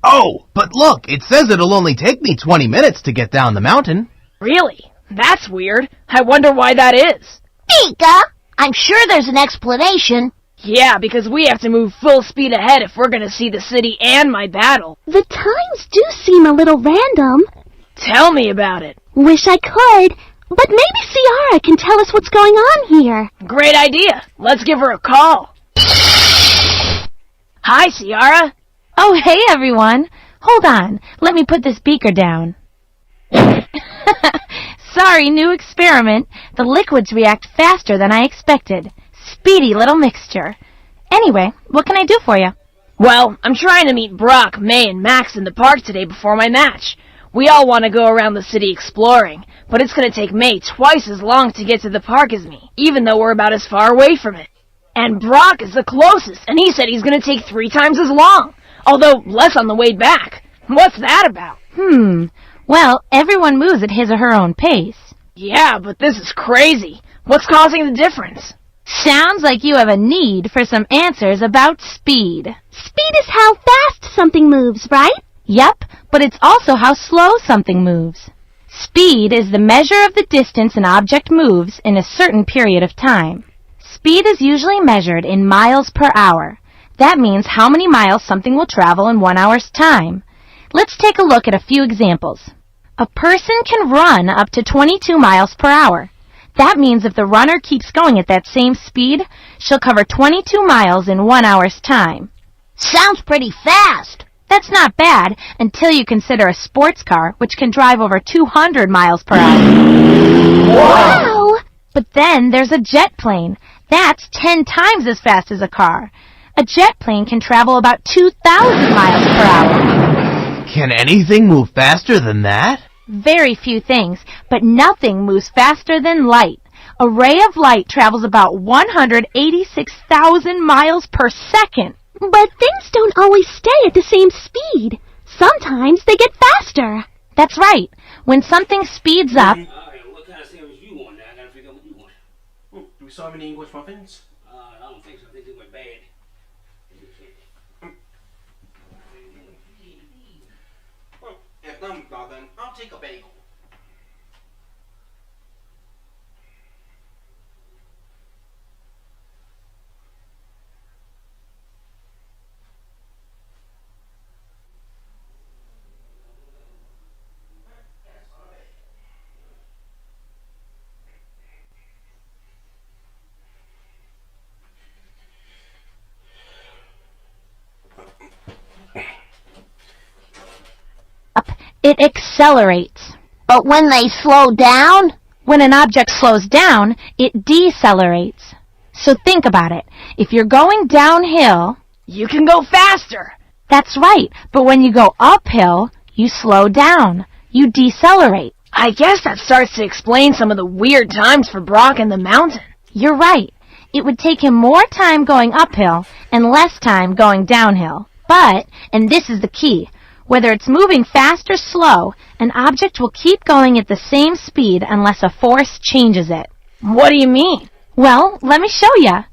Oh, but look, it says it'll only take me 20 minutes to get down the mountain. Really? That's weird. I wonder why that is. Pika! I'm sure there's an explanation. Yeah, because we have to move full speed ahead if we're going to see the city and my battle. The times do seem a little random. Tell me about it. Wish I could, but maybe Ciara can tell us what's going on here. Great idea. Let's give her a call. Hi, Ciara. Oh, hey everyone. Hold on. Let me put this beaker down. Sorry, new experiment. The liquids react faster than I expected. Speedy little mixture. Anyway, what can I do for you? Well, I'm trying to meet Brock, May, and Max in the park today before my match. We all want to go around the city exploring, but it's going to take May twice as long to get to the park as me, even though we're about as far away from it. And Brock is the closest, and he said he's going to take 3 times as long, although less on the way back. What's that about? Well, everyone moves at his or her own pace. Yeah, but this is crazy. What's causing the difference? Sounds like you have a need for some answers about speed. Speed is how fast something moves, right? Yep, but it's also how slow something moves. Speed is the measure of the distance an object moves in a certain period of time. Speed is usually measured in miles per hour. That means how many miles something will travel in 1 hour's time. Let's take a look at a few examples. A person can run up to 22 miles per hour. That means if the runner keeps going at that same speed, she'll cover 22 miles in 1 hour's time. Sounds pretty fast. That's not bad until you consider a sports car, which can drive over 200 miles per hour. Wow! But then there's a jet plane. That's 10 times as fast as a car. A jet plane can travel about 2,000 miles per hour. Can anything move faster than that? Very few things, but nothing moves faster than light. A ray of light travels about 186,000 miles per second. But things don't always stay at the same speed. Sometimes they get faster. That's right. When something speeds up, What kind of sandwich you want now? I gotta figure out what you want. Do we still have any English muffins? I don't think so. I think they went bad. Well, if not, then I'll take a bagel. it accelerates. But when they slow down? When an object slows down, it decelerates. So think about it. If you're going downhill, You can go faster. that's right. But when you go uphill, you slow down. You decelerate. I guess that starts to explain some of the weird times for Brock in the mountain. You're right. It would take him more time going uphill and less time going downhill. But, and this is the key, whether it's moving fast or slow, an object will keep going at the same speed unless a force changes it. What do you mean? Well, let me show ya.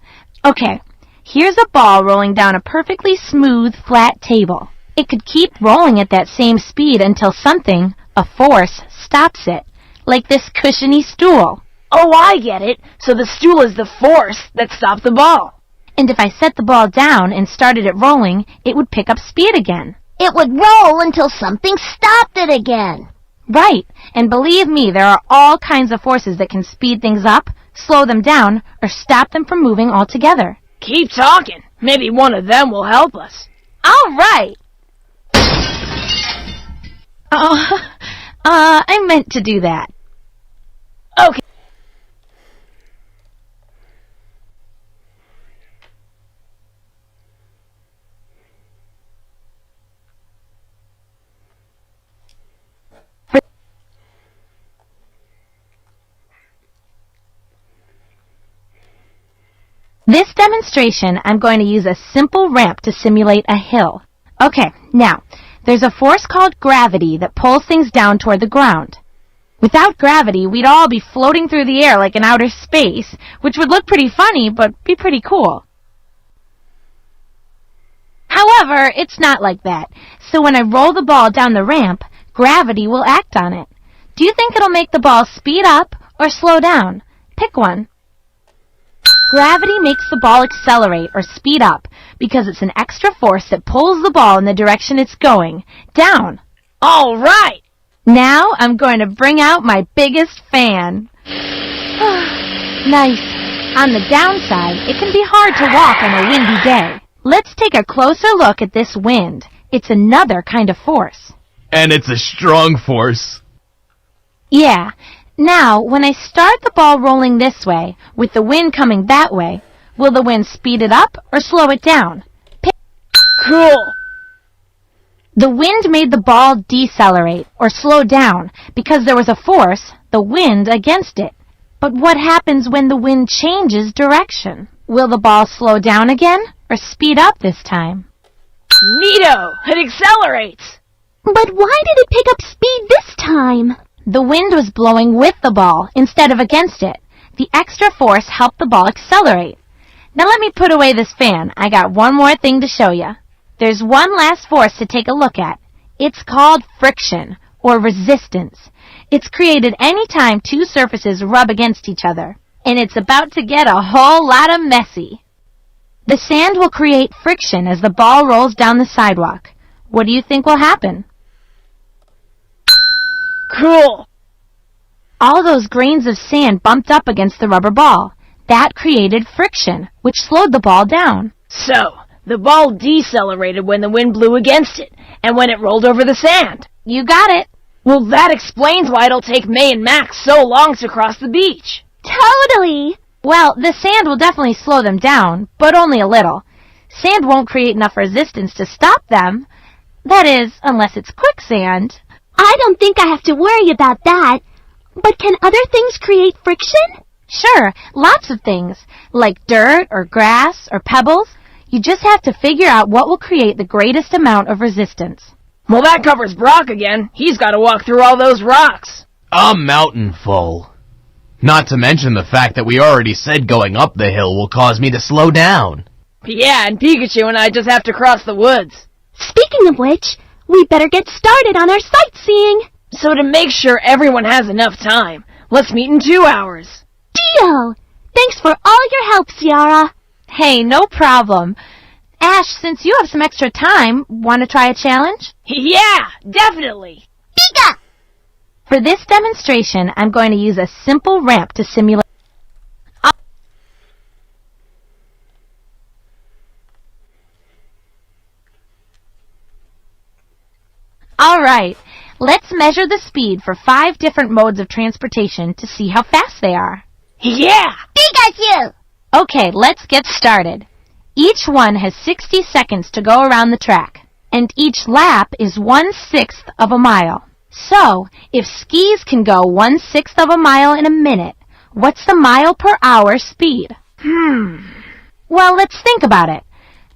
Okay, here's a ball rolling down a perfectly smooth, flat table. It could keep rolling at that same speed until something, a force, stops it, like this cushiony stool. Oh, I get it. So the stool is the force that stopped the ball. And if I set the ball down and started it rolling, it would pick up speed again. It would roll until something stopped it again. Right, and believe me, there are all kinds of forces that can speed things up, slow them down, or stop them from moving altogether. Keep talking. Maybe one of them will help us. All right. I meant to do that. Okay. This demonstration, I'm going to use a simple ramp to simulate a hill. Okay, now, there's a force called gravity that pulls things down toward the ground. Without gravity, we'd all be floating through the air like in outer space, which would look pretty funny, but be pretty cool. However, it's not like that, so when I roll the ball down the ramp, gravity will act on it. Do you think it'll make the ball speed up or slow down? Pick one. Gravity makes the ball accelerate or speed up because it's an extra force that pulls the ball in the direction it's going, down. All right. Now I'm going to bring out my biggest fan. Nice. On the downside, it can be hard to walk on a windy day. Let's take a closer look at this wind. It's another kind of force. And it's a strong force. Yeah. Now, when I start the ball rolling this way, with the wind coming that way, will the wind speed it up or slow it down? Cool. The wind made the ball decelerate or slow down because there was a force, the wind, against it. But what happens when the wind changes direction? Will the ball slow down again or speed up this time? Neato. It accelerates. But why did it pick up speed this time? The wind was blowing with the ball instead of against it. The extra force helped the ball accelerate. Now let me put away this fan. I got one more thing to show you. There's one last force to take a look at. It's called friction, or resistance. It's created any time two surfaces rub against each other, and it's about to get a whole lot of messy. The sand will create friction as the ball rolls down the sidewalk. What do you think will happen? Cool. All those grains of sand bumped up against the rubber ball. That created friction, which slowed the ball down. So, the ball decelerated when the wind blew against it, and when it rolled over the sand. You got it. Well, that explains why it'll take May and Max so long to cross the beach. Totally! Well, the sand will definitely slow them down, but only a little. Sand won't create enough resistance to stop them. That is, unless it's quicksand. I don't think I have to worry about that. But can other things create friction? Sure, lots of things, like dirt or grass or pebbles. You just have to figure out what will create the greatest amount of resistance. Well, that covers Brock again. He's got to walk through all those rocks. A mountain full. Not to mention the fact that we already said going up the hill will cause me to slow down. Yeah, and Pikachu and I just have to cross the woods. Speaking of which, we better get started on our sightseeing. So to make sure everyone has enough time, let's meet in 2 hours. Deal! Thanks for all your help, Ciara. Hey, no problem. Ash, since you have some extra time, want to try a challenge? Yeah, definitely. Pika! For this demonstration, I'm going to use a simple ramp to simulate. Alright, let's measure the speed for 5 different modes of transportation to see how fast they are. Yeah! Pikachu! Okay, let's get started. Each one has 60 seconds to go around the track, and each lap is 1/6 of a mile. So, if skis can go 1/6 of a mile in a minute, what's the mile per hour speed? Well, let's think about it.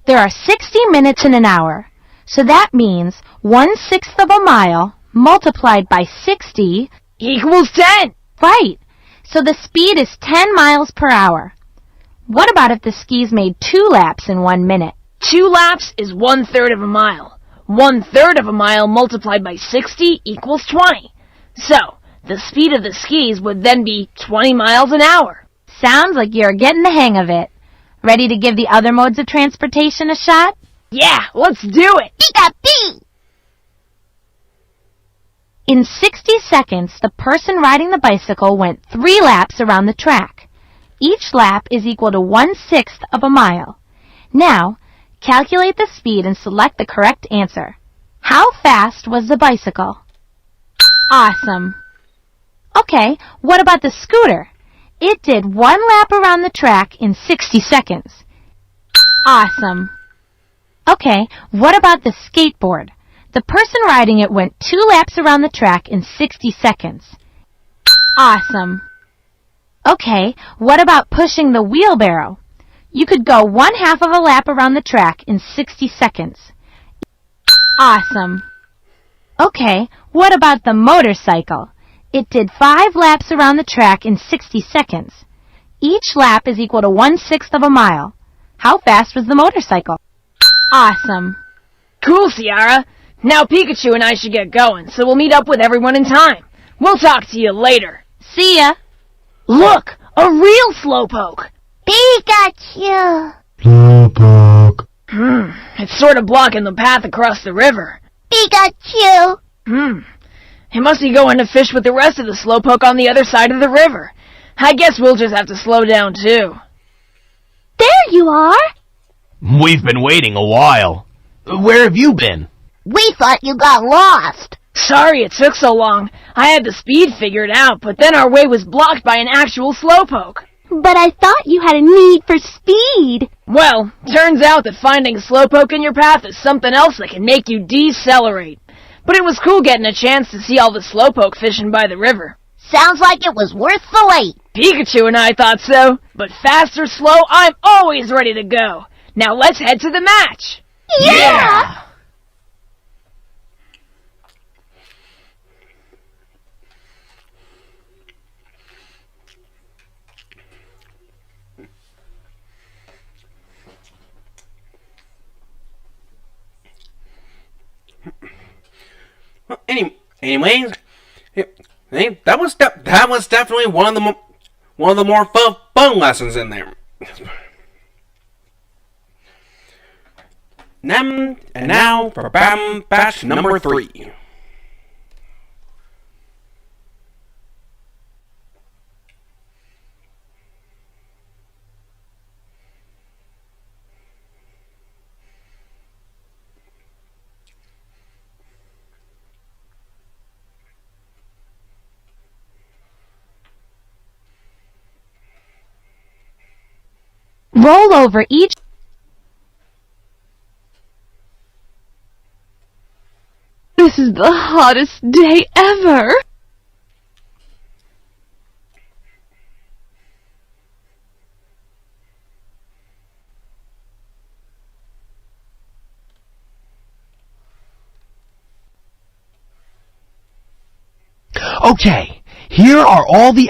There are 60 minutes in an hour, so that means 1/6 of a mile multiplied by 60 Equals 10. Right. So the speed is 10 miles per hour. What about if the skis made 2 laps in 1 minute? 2 laps is 1/3 of a mile. 1/3 of a mile multiplied by 60 equals 20. So, the speed of the skis would then be 20 miles an hour. Sounds like you're getting the hang of it. Ready to give the other modes of transportation a shot? Yeah, let's do it. Pika Pee! In 60 seconds, the person riding the bicycle went 3 laps around the track. Each lap is equal to 1/6 of a mile. Now, calculate the speed and select the correct answer. How fast was the bicycle? Awesome. Okay, what about the scooter? It did 1 lap around the track in 60 seconds. Awesome. Okay, what about the skateboard? The person riding it went 2 laps around the track in 60 seconds. Awesome. Okay, what about pushing the wheelbarrow? You could go 1/2 of a lap around the track in 60 seconds. Awesome. Okay, what about the motorcycle? It did 5 laps around the track in 60 seconds. Each lap is equal to 1/6 of a mile. How fast was the motorcycle? Awesome. Cool, Ciara. Now Pikachu and I should get going, so we'll meet up with everyone in time. We'll talk to you later. See ya. Look, a real Slowpoke. Pikachu! Slowpoke. It's sort of blocking the path across the river. Pikachu! It must be going to fish with the rest of the Slowpoke on the other side of the river. I guess we'll just have to slow down too. There you are! We've been waiting a while. Where have you been? We thought you got lost. Sorry it took so long. I had the speed figured out, but then our way was blocked by an actual Slowpoke. But I thought you had a need for speed. Well, turns out that finding a Slowpoke in your path is something else that can make you decelerate. But it was cool getting a chance to see all the Slowpoke fishing by the river. Sounds like it was worth the wait. Pikachu and I thought so, but fast or slow, I'm always ready to go. Now let's head to the match. Yeah! Well, anyways, that was definitely one of the more fun lessons in there. And now for batch number 3. Roll over each. This is the hottest day ever. Okay, here are all the...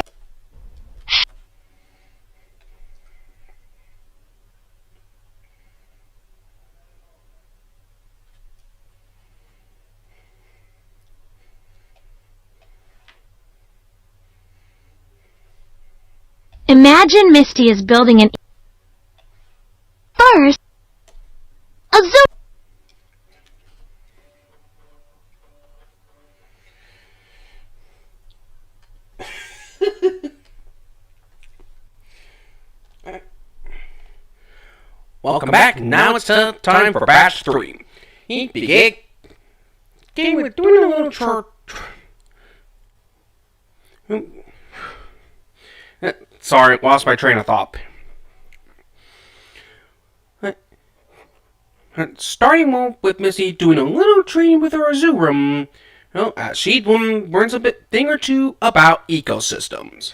Imagine Misty is building an... First, a zoo. Welcome back. Now it's time for batch 3. We're doing a little Sorry, lost my train of thought. Starting with Missy doing a little training with her Azurum. She learns a thing or two about ecosystems.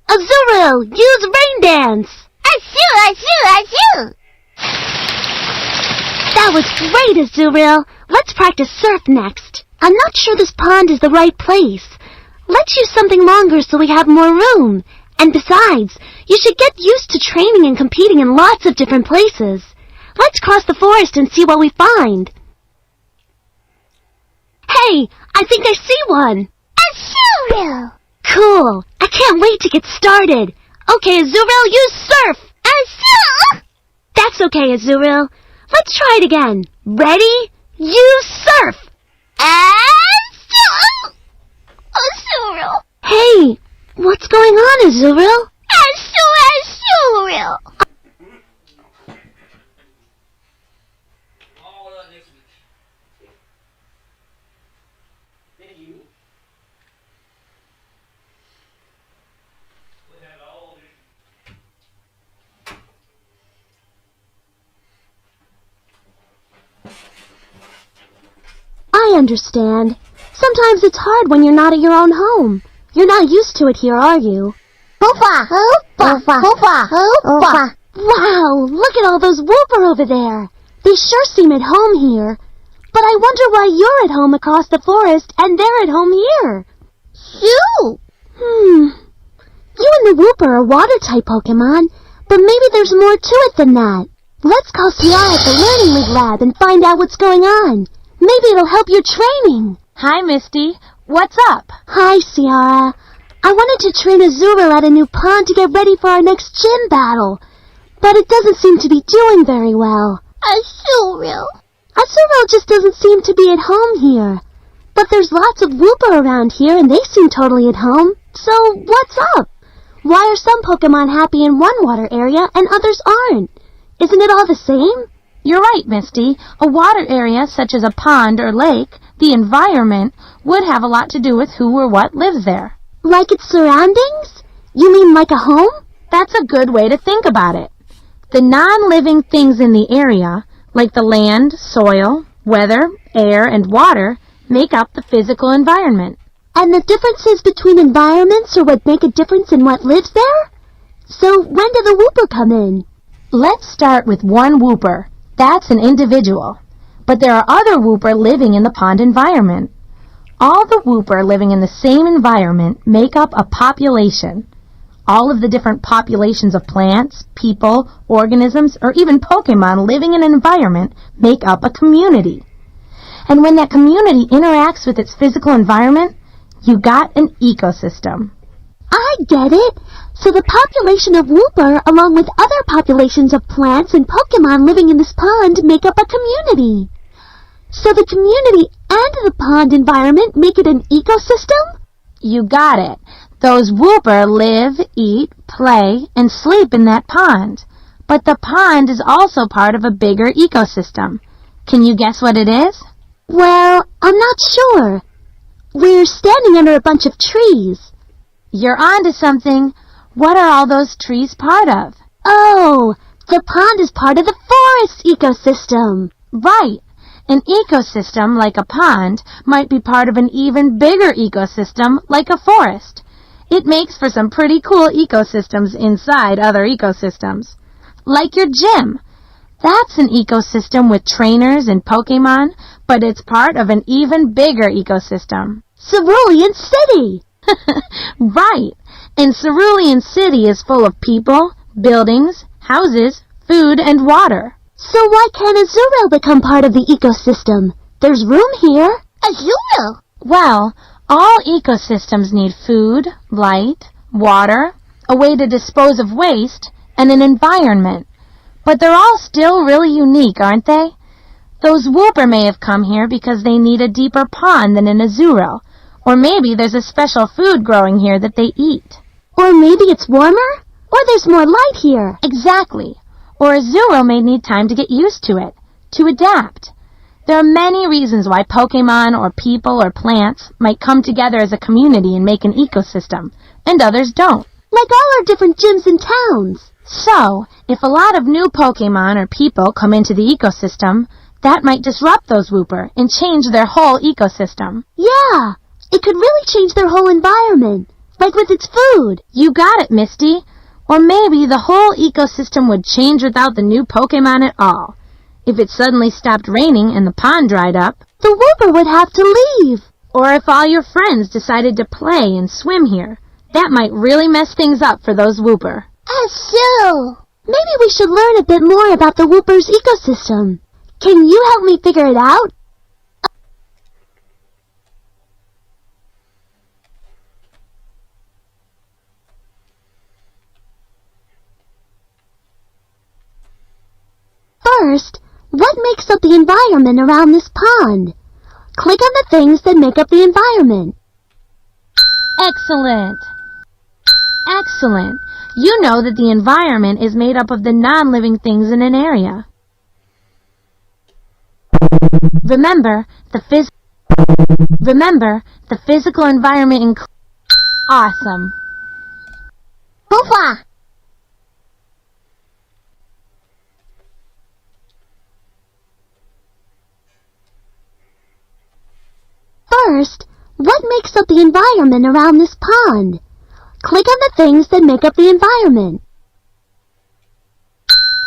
Azurill, use rain dance. Achoo, achoo, achoo! That was great, Azurill. Let's practice surf next. I'm not sure this pond is the right place. Let's use something longer so we have more room. And besides, you should get used to training and competing in lots of different places. Let's cross the forest and see what we find. Hey, I think I see one. Azurill! Cool. I can't wait to get started. Okay, Azurill, use surf. Achoo! That's okay, Azurill. Let's try it again. Ready? Use surf. Achoo! Azurill! Hey, what's going on, Azurill? Achoo, Azurill! I understand. Sometimes it's hard when you're not at your own home. You're not used to it here, are you? Hoopa, hoopa, hoopa, hoopa. Wow, look at all those whooper over there. They sure seem at home here. But I wonder why you're at home across the forest and they're at home here. Shoo! You and the whooper are water-type Pokemon, but maybe there's more to it than that. Let's call Ciara at the Learning League lab and find out what's going on. Maybe it'll help your training. Hi, Misty. What's up? Hi, Ciara. I wanted to train Azurill at a new pond to get ready for our next gym battle, but it doesn't seem to be doing very well. Azurill. Azurill just doesn't seem to be at home here. But there's lots of whooper around here and they seem totally at home. So what's up? Why are some Pokemon happy in one water area and others aren't? Isn't it all the same? You're right, Misty. A water area such as a pond or lake, the environment, would have a lot to do with who or what lives there. Like its surroundings? You mean like a home? That's a good way to think about it. The non-living things in the area, like the land, soil, weather, air, and water, make up the physical environment. And the differences between environments are what make a difference in what lives there? So when do the whooper come in? Let's start with one whooper. That's an individual. But there are other whooper living in the pond environment. All the whooper living in the same environment make up a population. All of the different populations of plants, people, organisms, or even Pokémon living in an environment make up a community. And when that community interacts with its physical environment, you got an ecosystem. I get it. So the population of Wooper, along with other populations of plants and Pokémon living in this pond, make up a community. So the community and the pond environment make it an ecosystem? You got it. Those Wooper live, eat, play, and sleep in that pond. But the pond is also part of a bigger ecosystem. Can you guess what it is? Well, I'm not sure. We're standing under a bunch of trees. You're onto something. What are all those trees part of? Oh, the pond is part of the forest ecosystem. Right. An ecosystem, like a pond, might be part of an even bigger ecosystem, like a forest. It makes for some pretty cool ecosystems inside other ecosystems. Like your gym. That's an ecosystem with trainers and Pokémon, but it's part of an even bigger ecosystem. Cerulean City! Right. And Cerulean City is full of people, buildings, houses, food, and water. So why can't Azurill become part of the ecosystem? There's room here. Azurill? Well, all ecosystems need food, light, water, a way to dispose of waste, and an environment. But they're all still really unique, aren't they? Those Wooper may have come here because they need a deeper pond than in Azurill. Or maybe there's a special food growing here that they eat. Or maybe it's warmer? Or there's more light here. Exactly. Or Azurill may need time to get used to it, to adapt. There are many reasons why Pokémon or people or plants might come together as a community and make an ecosystem, and others don't. Like all our different gyms and towns. So, if a lot of new Pokémon or people come into the ecosystem, that might disrupt those Wooper and change their whole ecosystem. Yeah, it could really change their whole environment, like with its food. You got it, Misty. Or maybe the whole ecosystem would change without the new Pokémon at all. If it suddenly stopped raining and the pond dried up, the Wooper would have to leave. Or if all your friends decided to play and swim here, that might really mess things up for those Wooper. So, maybe we should learn a bit more about the Wooper's ecosystem. Can you help me figure it out? First, what makes up the environment around this pond? Click on the things that make up the environment. Excellent. Excellent. You know that the environment is made up of the non-living things in an area. Remember, the physical environment includes... Awesome. Hoofa! First, what makes up the environment around this pond? Click on the things that make up the environment.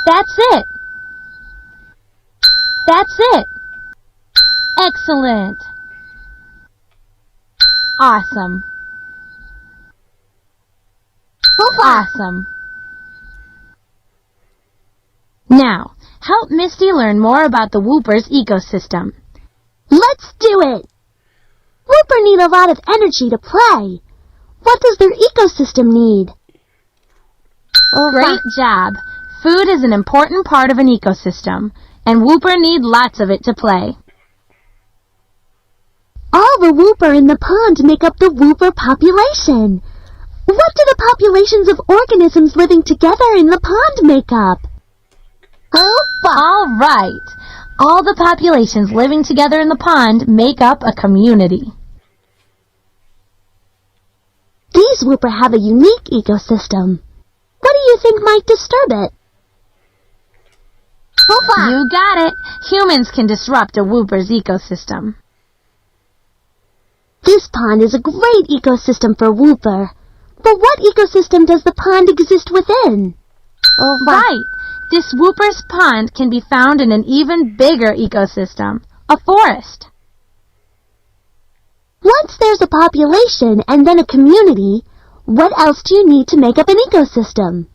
That's it. That's it. Excellent. Awesome. Awesome. Now, help Misty learn more about the Wooper's ecosystem. Let's do it! Wooper need a lot of energy to play. What does their ecosystem need? Great job. Food is an important part of an ecosystem, and Wooper need lots of it to play. All the Wooper in the pond make up the Wooper population. What do the populations of organisms living together in the pond make up? All right. All the populations living together in the pond make up a community. These Wooper have a unique ecosystem. What do you think might disturb it? You got it. Humans can disrupt a Wooper's ecosystem. This pond is a great ecosystem for Wooper. But what ecosystem does the pond exist within? Right. This Wooper's pond can be found in an even bigger ecosystem, a forest. Once there's a population and then a community, What else do you need to make up an ecosystem?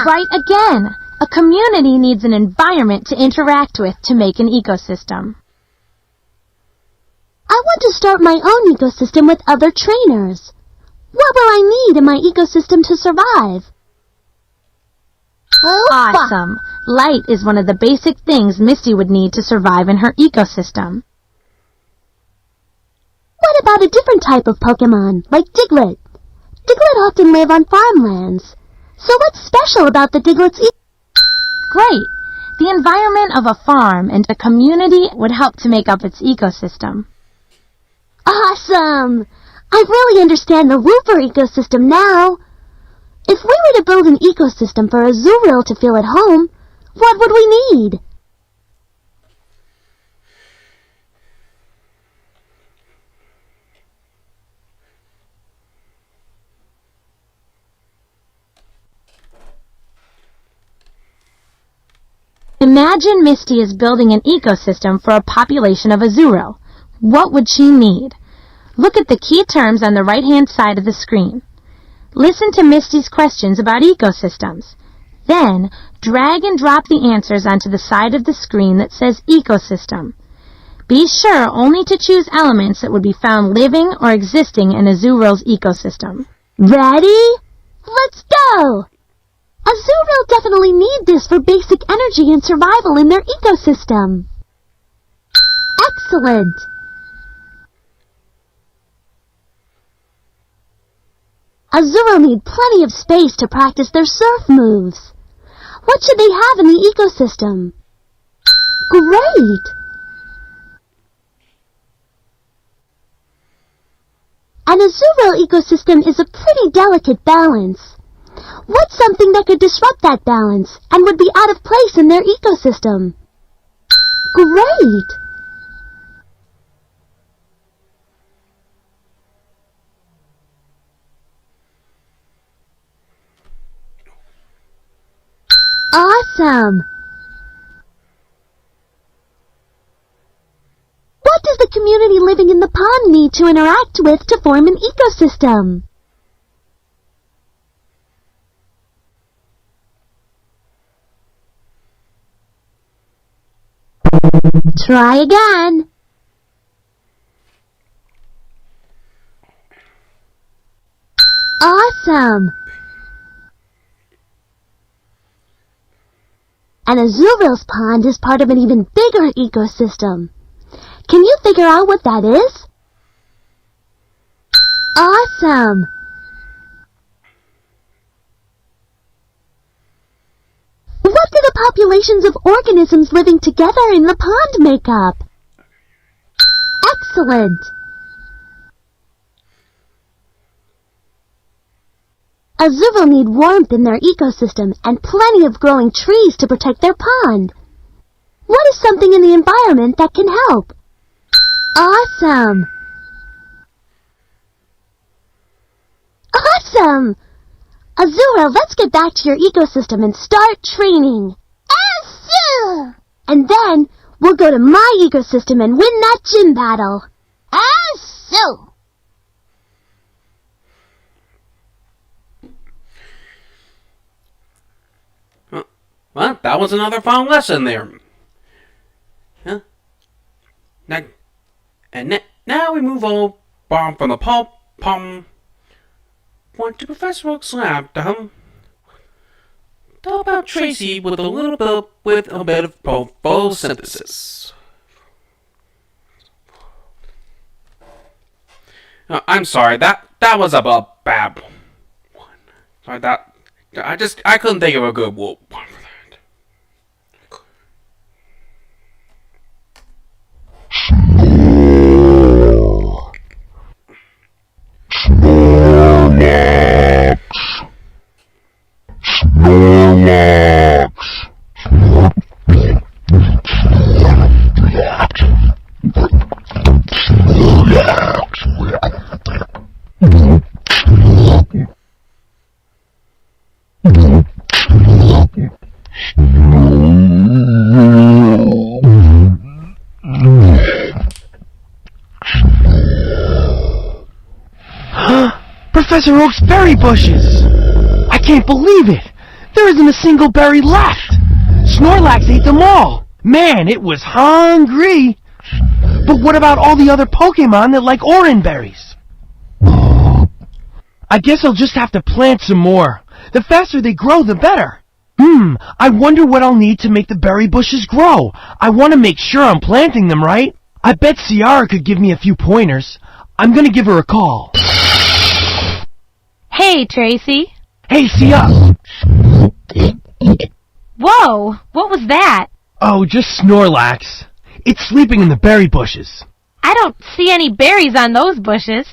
Right again. A community needs an environment to interact with to make an ecosystem. I want to start my own ecosystem with other trainers. What will I need in my ecosystem to survive? Awesome. Light is one of the basic things Misty would need to survive in her ecosystem. What about a different type of Pokémon, like Diglett? Diglett often live on farmlands. So what's special about the Diglett's Great. The environment of a farm and a community would help to make up its ecosystem. Awesome! I really understand the Wooper ecosystem now. If we were to build an ecosystem for Azurill to feel at home, what would we need? Imagine Misty is building an ecosystem for a population of Azurill. What would she need? Look at the key terms on the right-hand side of the screen. Listen to Misty's questions about ecosystems. Then, drag and drop the answers onto the side of the screen that says ecosystem. Be sure only to choose elements that would be found living or existing in Azurill's ecosystem. Ready? Let's go! Azurill definitely need this for basic energy and survival in their ecosystem. Excellent! Azurill need plenty of space to practice their surf moves. What should they have in the ecosystem? Great! An Azurill ecosystem is a pretty delicate balance. What's something that could disrupt that balance and would be out of place in their ecosystem? Great! Awesome! What does the community living in the pond need to interact with to form an ecosystem? Try again. Awesome! And Azurill's pond is part of an even bigger ecosystem. Can you figure out what that is? Awesome! What do the populations of organisms living together in the pond make up? Excellent! Azurill need warmth in their ecosystem and plenty of growing trees to protect their pond. What is something in the environment that can help? Awesome! Awesome! Azurill, let's get back to your ecosystem and start training. Azurill! And then we'll go to my ecosystem and win that gym battle. Azurill! Well, that was another fun lesson there. Huh? Now we move on from the pom point to Professor Oak's lab to talk about Tracy with a bit of photosynthesis. I'm sorry, that was a bad one. Sorry, I couldn't think of a good one for that. Professor Oak's berry bushes! I can't believe it! There isn't a single berry left! Snorlax ate them all! Man, it was hungry! But what about all the other Pokémon that like orange berries? I guess I'll just have to plant some more. The faster they grow, the better. I wonder what I'll need to make the berry bushes grow. I want to make sure I'm planting them right. I bet Ciara could give me a few pointers. I'm gonna give her a call. Hey, Tracy. Hey, Ciara! Whoa, what was that? Oh, just Snorlax. It's sleeping in the berry bushes. I don't see any berries on those bushes.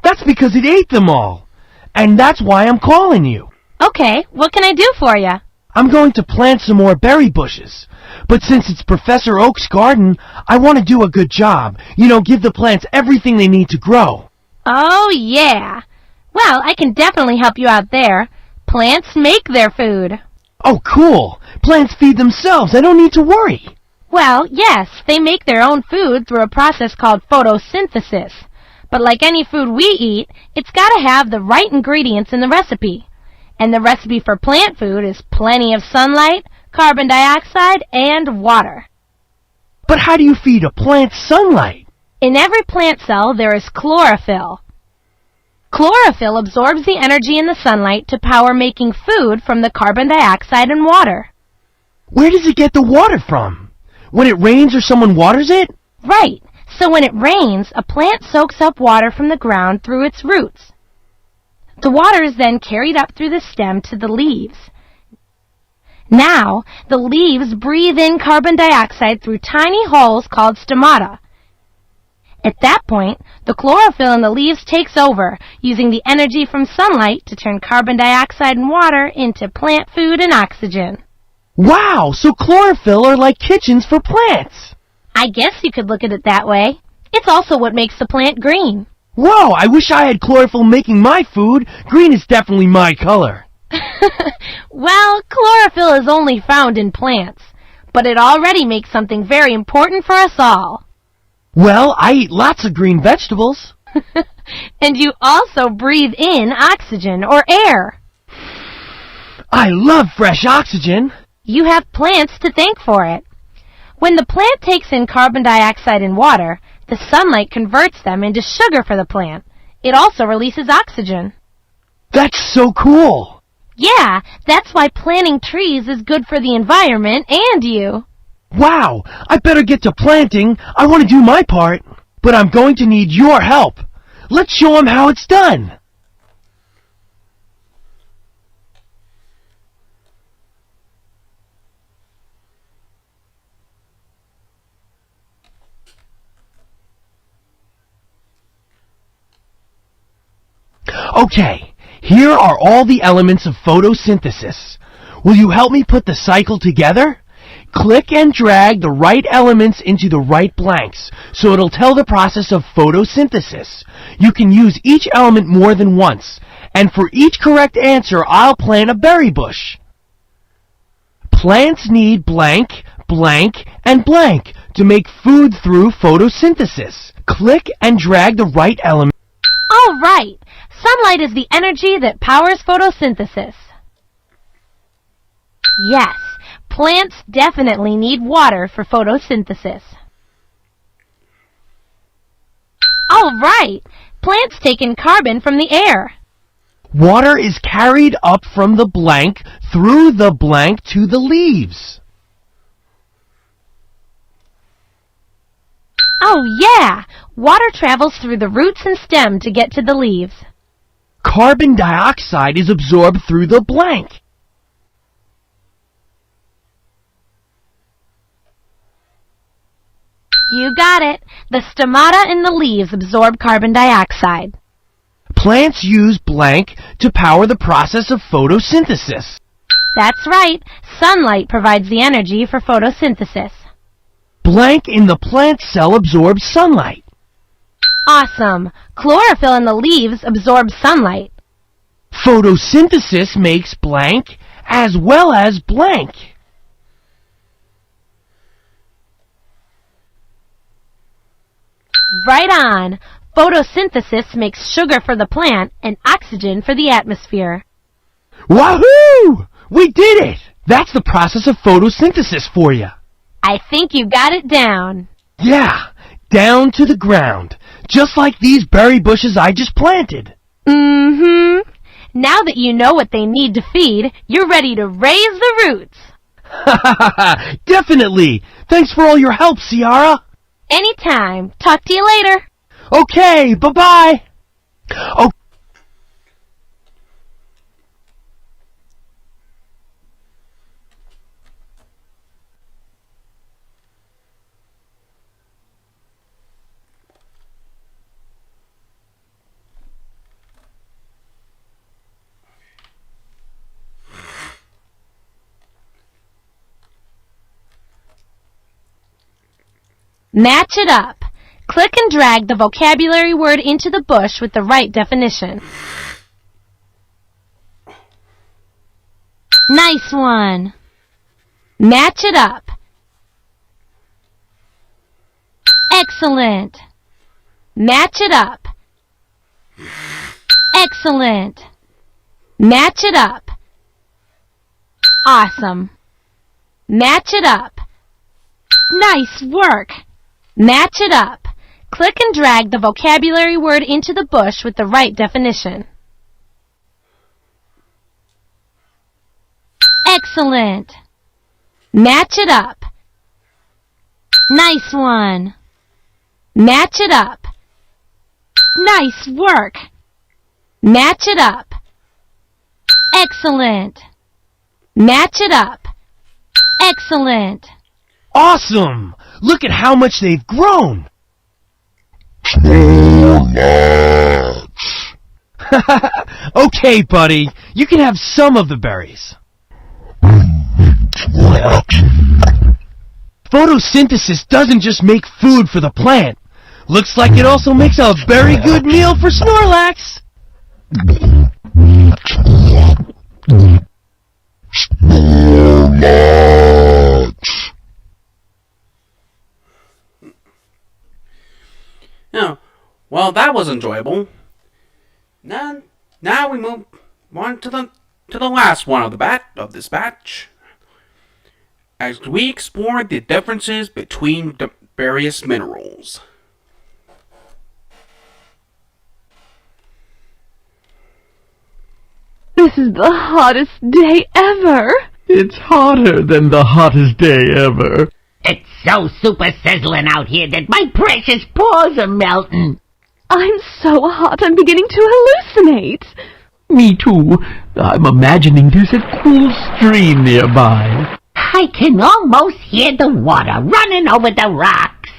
That's because it ate them all. And that's why I'm calling you. Okay, what can I do for you? I'm going to plant some more berry bushes. But since it's Professor Oak's garden, I want to do a good job. You know, give the plants everything they need to grow. Oh, yeah. Well, I can definitely help you out there. Plants make their food. Oh, cool. Plants feed themselves. I don't need to worry. Well, yes, they make their own food through a process called photosynthesis. But like any food we eat, it's got to have the right ingredients in the recipe. And the recipe for plant food is plenty of sunlight, carbon dioxide, and water. But how do you feed a plant sunlight? In every plant cell, there is chlorophyll. Chlorophyll absorbs the energy in the sunlight to power making food from the carbon dioxide and water. Where does it get the water from? When it rains or someone waters it? Right. So when it rains, a plant soaks up water from the ground through its roots. The water is then carried up through the stem to the leaves. Now, the leaves breathe in carbon dioxide through tiny holes called stomata. At that point, the chlorophyll in the leaves takes over, using the energy from sunlight to turn carbon dioxide and water into plant food and oxygen. Wow, so chlorophyll are like kitchens for plants. I guess you could look at it that way. It's also what makes the plant green. Whoa, I wish I had chlorophyll making my food. Green is definitely my color. Well, chlorophyll is only found in plants, but it already makes something very important for us all. Well, I eat lots of green vegetables. And you also breathe in oxygen or air. I love fresh oxygen. You have plants to thank for it. When the plant takes in carbon dioxide and water, the sunlight converts them into sugar for the plant. It also releases oxygen. That's so cool. Yeah, that's why planting trees is good for the environment and you. Wow, I better get to planting. I want to do my part. But I'm going to need your help. Let's show them how it's done. Okay, here are all the elements of photosynthesis. Will you help me put the cycle together? Click and drag the right elements into the right blanks, so it'll tell the process of photosynthesis. You can use each element more than once, and for each correct answer, I'll plant a berry bush. Plants need blank, blank, and blank to make food through photosynthesis. Click and drag the right element. All right. Sunlight is the energy that powers photosynthesis. Yes, plants definitely need water for photosynthesis. All right, plants take in carbon from the air. Water is carried up from the blank through the blank to the leaves. Oh yeah, water travels through the roots and stem to get to the leaves. Carbon dioxide is absorbed through the blank. You got it. The stomata in the leaves absorb carbon dioxide. Plants use blank to power the process of photosynthesis. That's right. Sunlight provides the energy for photosynthesis. Blank in the plant cell absorbs sunlight. Awesome. Chlorophyll in the leaves absorbs sunlight. Photosynthesis makes blank as well as blank. Right on. Photosynthesis makes sugar for the plant and oxygen for the atmosphere. Wahoo! We did it! That's the process of photosynthesis for you. I think you got it down. Yeah, down to the ground. Just like these berry bushes I just planted. Mm-hmm. Now that you know what they need to feed, you're ready to raise the roots. Definitely. Thanks for all your help, Ciara. Anytime. Talk to you later. Okay, bye-bye. Oh. Match it up. Click and drag the vocabulary word into the bush with the right definition. Nice one. Match it up. Excellent. Match it up. Excellent. Match it up. Awesome. Match it up. Nice work. Match it up. Click and drag the vocabulary word into the bush with the right definition. Excellent. Match it up. Nice one. Match it up. Nice work. Match it up. Excellent. Match it up. Excellent. Awesome! Look at how much they've grown. Too much. Okay, buddy. You can have some of the berries. Photosynthesis doesn't just make food for the plant. Looks like it also makes a very good meal for Snorlax. Snorlax. Yeah, well, that was enjoyable. Now we move on to the last one of this batch, as we explore the differences between the various minerals. This is the hottest day ever. It's hotter than the hottest day ever. It's so super sizzling out here that my precious paws are melting. I'm so hot I'm beginning to hallucinate. Me too. I'm imagining there's a cool stream nearby. I can almost hear the water running over the rocks.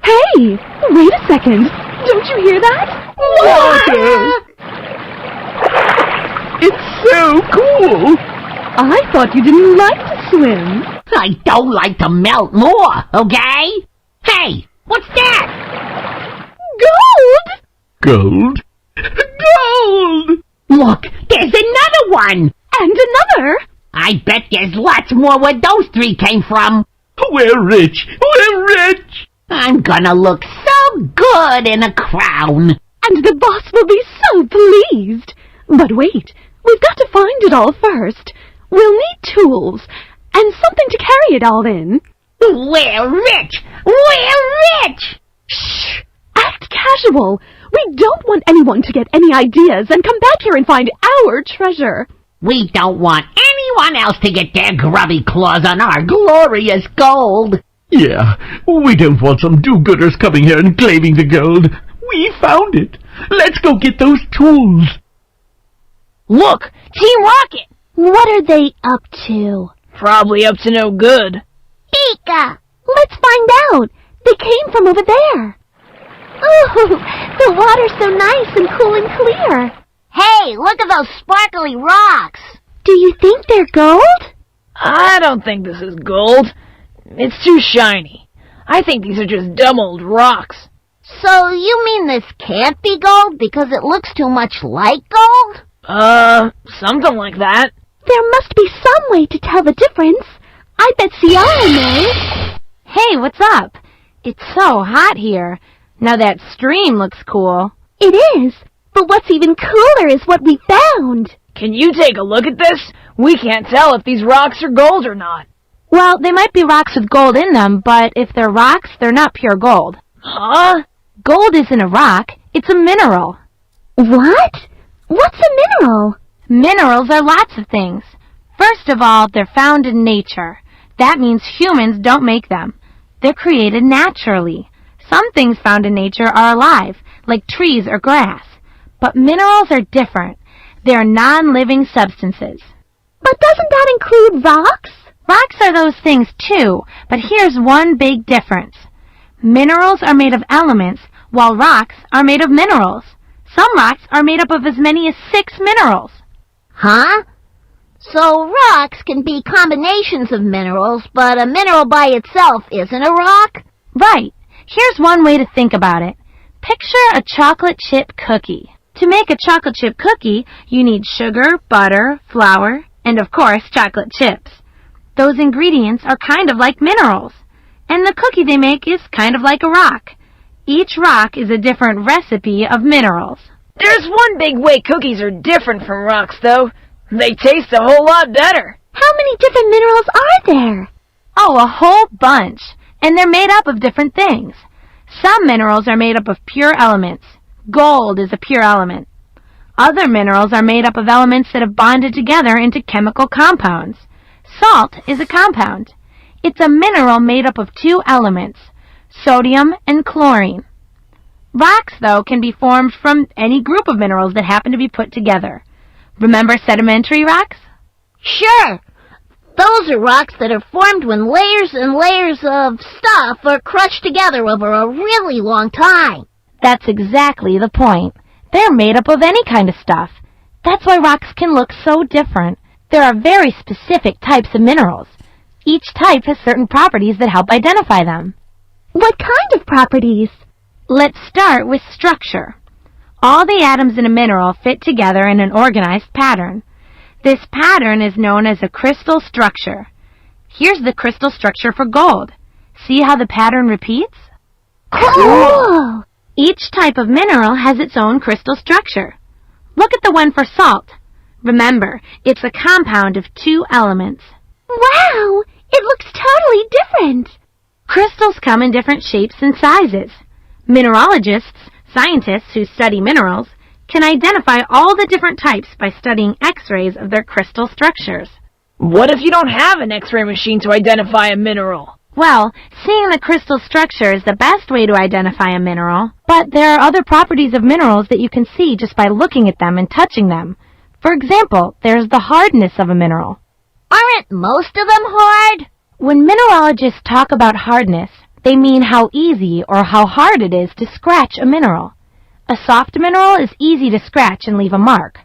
Hey, wait a second. Don't you hear that? Water! It's so cool! I thought you didn't like to swim. I don't like to melt more, okay? Hey, what's that? Gold! Gold? Gold! Look, there's another one! And another! I bet there's lots more where those three came from. We're rich! We're rich! I'm gonna look so good in a crown. And the boss will be so pleased. But wait, we've got to find it all first. We'll need tools and something to carry it all in. We're rich! We're rich! Shh! Act casual. We don't want anyone to get any ideas and come back here and find our treasure. We don't want anyone else to get their grubby claws on our glorious gold. Yeah, we don't want some do-gooders coming here and claiming the gold. We found it. Let's go get those tools. Look, Team Rocket! What are they up to? Probably up to no good. Pika! Let's find out. They came from over there. Ooh, the water's so nice and cool and clear. Hey, look at those sparkly rocks. Do you think they're gold? I don't think this is gold. It's too shiny. I think these are just dumb old rocks. So you mean this can't be gold because it looks too much like gold? Something like that. There must be some way to tell the difference. I bet Ciara knows. Hey, what's up? It's so hot here. Now that stream looks cool. It is, but what's even cooler is what we found. Can you take a look at this? We can't tell if these rocks are gold or not. Well, they might be rocks with gold in them, but if they're rocks, they're not pure gold. Huh? Gold isn't a rock, it's a mineral. What? What's a mineral? Minerals are lots of things. First of all, they're found in nature. That means humans don't make them. They're created naturally. Some things found in nature are alive, like trees or grass. But minerals are different. They're non-living substances. But doesn't that include rocks? Rocks are those things too, but here's one big difference. Minerals are made of elements, while rocks are made of minerals. Some rocks are made up of as many as 6 minerals. Huh? So rocks can be combinations of minerals, but a mineral by itself isn't a rock? Right. Here's one way to think about it. Picture a chocolate chip cookie. To make a chocolate chip cookie, you need sugar, butter, flour, and of course, chocolate chips. Those ingredients are kind of like minerals, and the cookie they make is kind of like a rock. Each rock is a different recipe of minerals. There's one big way cookies are different from rocks, though. They taste a whole lot better. How many different minerals are there? Oh, a whole bunch, and they're made up of different things. Some minerals are made up of pure elements. Gold is a pure element. Other minerals are made up of elements that have bonded together into chemical compounds. Salt is a compound. It's a mineral made up of 2 elements, sodium and chlorine. Rocks, though, can be formed from any group of minerals that happen to be put together. Remember sedimentary rocks? Sure. Those are rocks that are formed when layers and layers of stuff are crushed together over a really long time. That's exactly the point. They're made up of any kind of stuff. That's why rocks can look so different. There are very specific types of minerals. Each type has certain properties that help identify them. What kind of properties? Let's start with structure. All the atoms in a mineral fit together in an organized pattern. This pattern is known as a crystal structure. Here's the crystal structure for gold. See how the pattern repeats? Cool! Each type of mineral has its own crystal structure. Look at the one for salt. Remember, it's a compound of 2 elements. Wow! It looks totally different. Crystals come in different shapes and sizes. Mineralogists, scientists who study minerals, can identify all the different types by studying X-rays of their crystal structures. What if you don't have an X-ray machine to identify a mineral? Well, seeing the crystal structure is the best way to identify a mineral, but there are other properties of minerals that you can see just by looking at them and touching them. For example, there's the hardness of a mineral. Aren't most of them hard? When mineralogists talk about hardness, they mean how easy or how hard it is to scratch a mineral. A soft mineral is easy to scratch and leave a mark.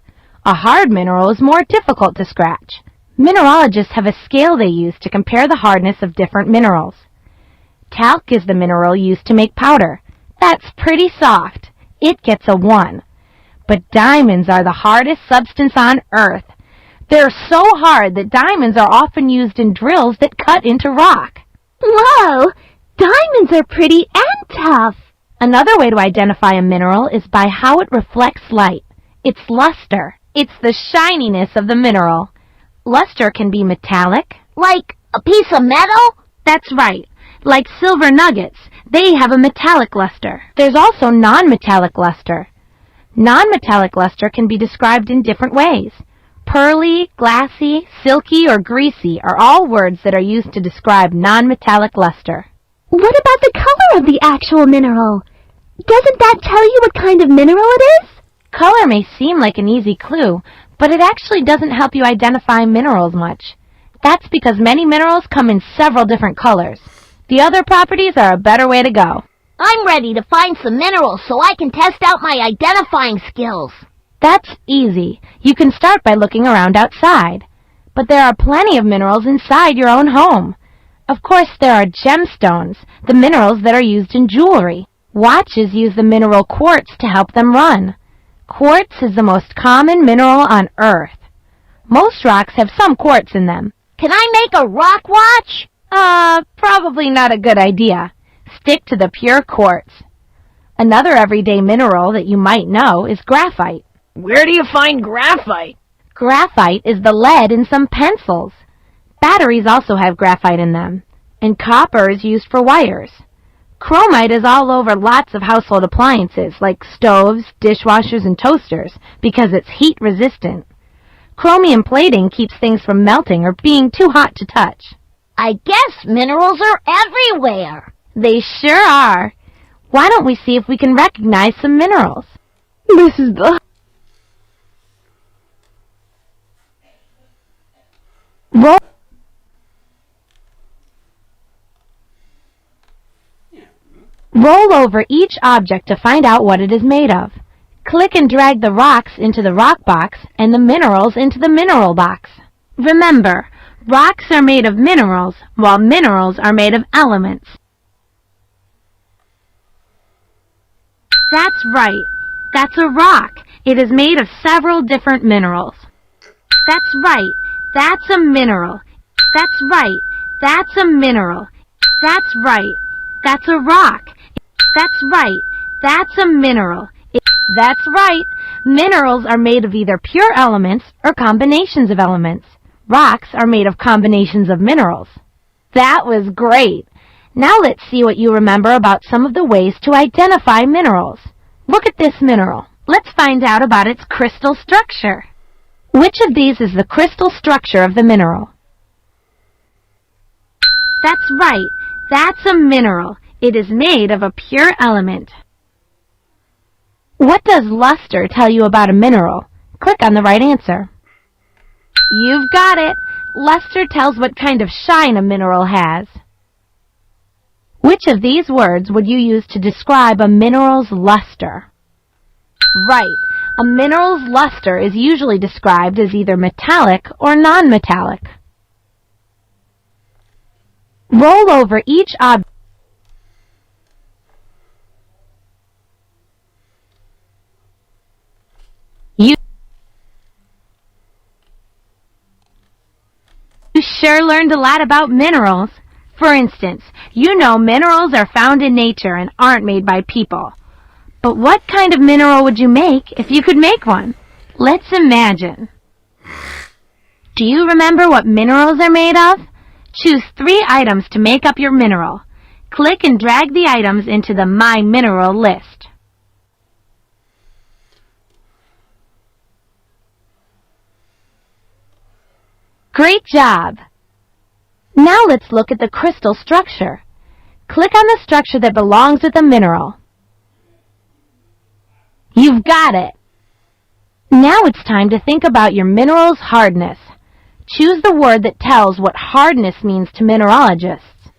A hard mineral is more difficult to scratch. Mineralogists have a scale they use to compare the hardness of different minerals. Talc is the mineral used to make powder. That's pretty soft. It gets a 1. But diamonds are the hardest substance on Earth. They're so hard that diamonds are often used in drills that cut into rock. Whoa! Diamonds are pretty and tough. Another way to identify a mineral is by how it reflects light. Its luster. It's the shininess of the mineral. Luster can be metallic. Like a piece of metal? That's right. Like silver nuggets, they have a metallic luster. There's also non-metallic luster. Non-metallic luster can be described in different ways. Pearly, glassy, silky, or greasy are all words that are used to describe non-metallic luster. What about the color of the actual mineral? Doesn't that tell you what kind of mineral it is? Color may seem like an easy clue, but it actually doesn't help you identify minerals much. That's because many minerals come in several different colors. The other properties are a better way to go. I'm ready to find some minerals so I can test out my identifying skills. That's easy. You can start by looking around outside. But there are plenty of minerals inside your own home. Of course, there are gemstones, the minerals that are used in jewelry. Watches use the mineral quartz to help them run. Quartz is the most common mineral on Earth. Most rocks have some quartz in them. Can I make a rock watch? Probably not a good idea. Stick to the pure quartz. Another everyday mineral that you might know is graphite. Where do you find graphite? Graphite is the lead in some pencils. Batteries also have graphite in them, and copper is used for wires. Chromite is all over lots of household appliances like stoves, dishwashers, and toasters because it's heat resistant. Chromium plating keeps things from melting or being too hot to touch. I guess minerals are everywhere. They sure are. Why don't we see if we can recognize some minerals? This is the... Roll over each object to find out what it is made of. Click and drag the rocks into the rock box and the minerals into the mineral box. Remember, rocks are made of minerals, while minerals are made of elements. That's right. That's a rock. It is made of several different minerals. That's right. That's a mineral. That's right. That's a mineral. That's right. That's a rock. That's right. That's a mineral. That's right. Minerals are made of either pure elements or combinations of elements. Rocks are made of combinations of minerals. That was great. Now let's see what you remember about some of the ways to identify minerals. Look at this mineral. Let's find out about its crystal structure. Which of these is the crystal structure of the mineral? That's right. That's a mineral. It is made of a pure element. What does luster tell you about a mineral? Click on the right answer. You've got it. Luster tells what kind of shine a mineral has. Which of these words would you use to describe a mineral's luster? Right. A mineral's luster is usually described as either metallic or non-metallic. Roll over each object. You sure learned a lot about minerals. For instance, you know minerals are found in nature and aren't made by people. But what kind of mineral would you make if you could make one? Let's imagine. Do you remember what minerals are made of? Choose 3 items to make up your mineral. Click and drag the items into the My Mineral list. Great job! Now let's look at the crystal structure. Click on the structure that belongs with the mineral. You've got it! Now it's time to think about your mineral's hardness. Choose the word that tells what hardness means to mineralogists.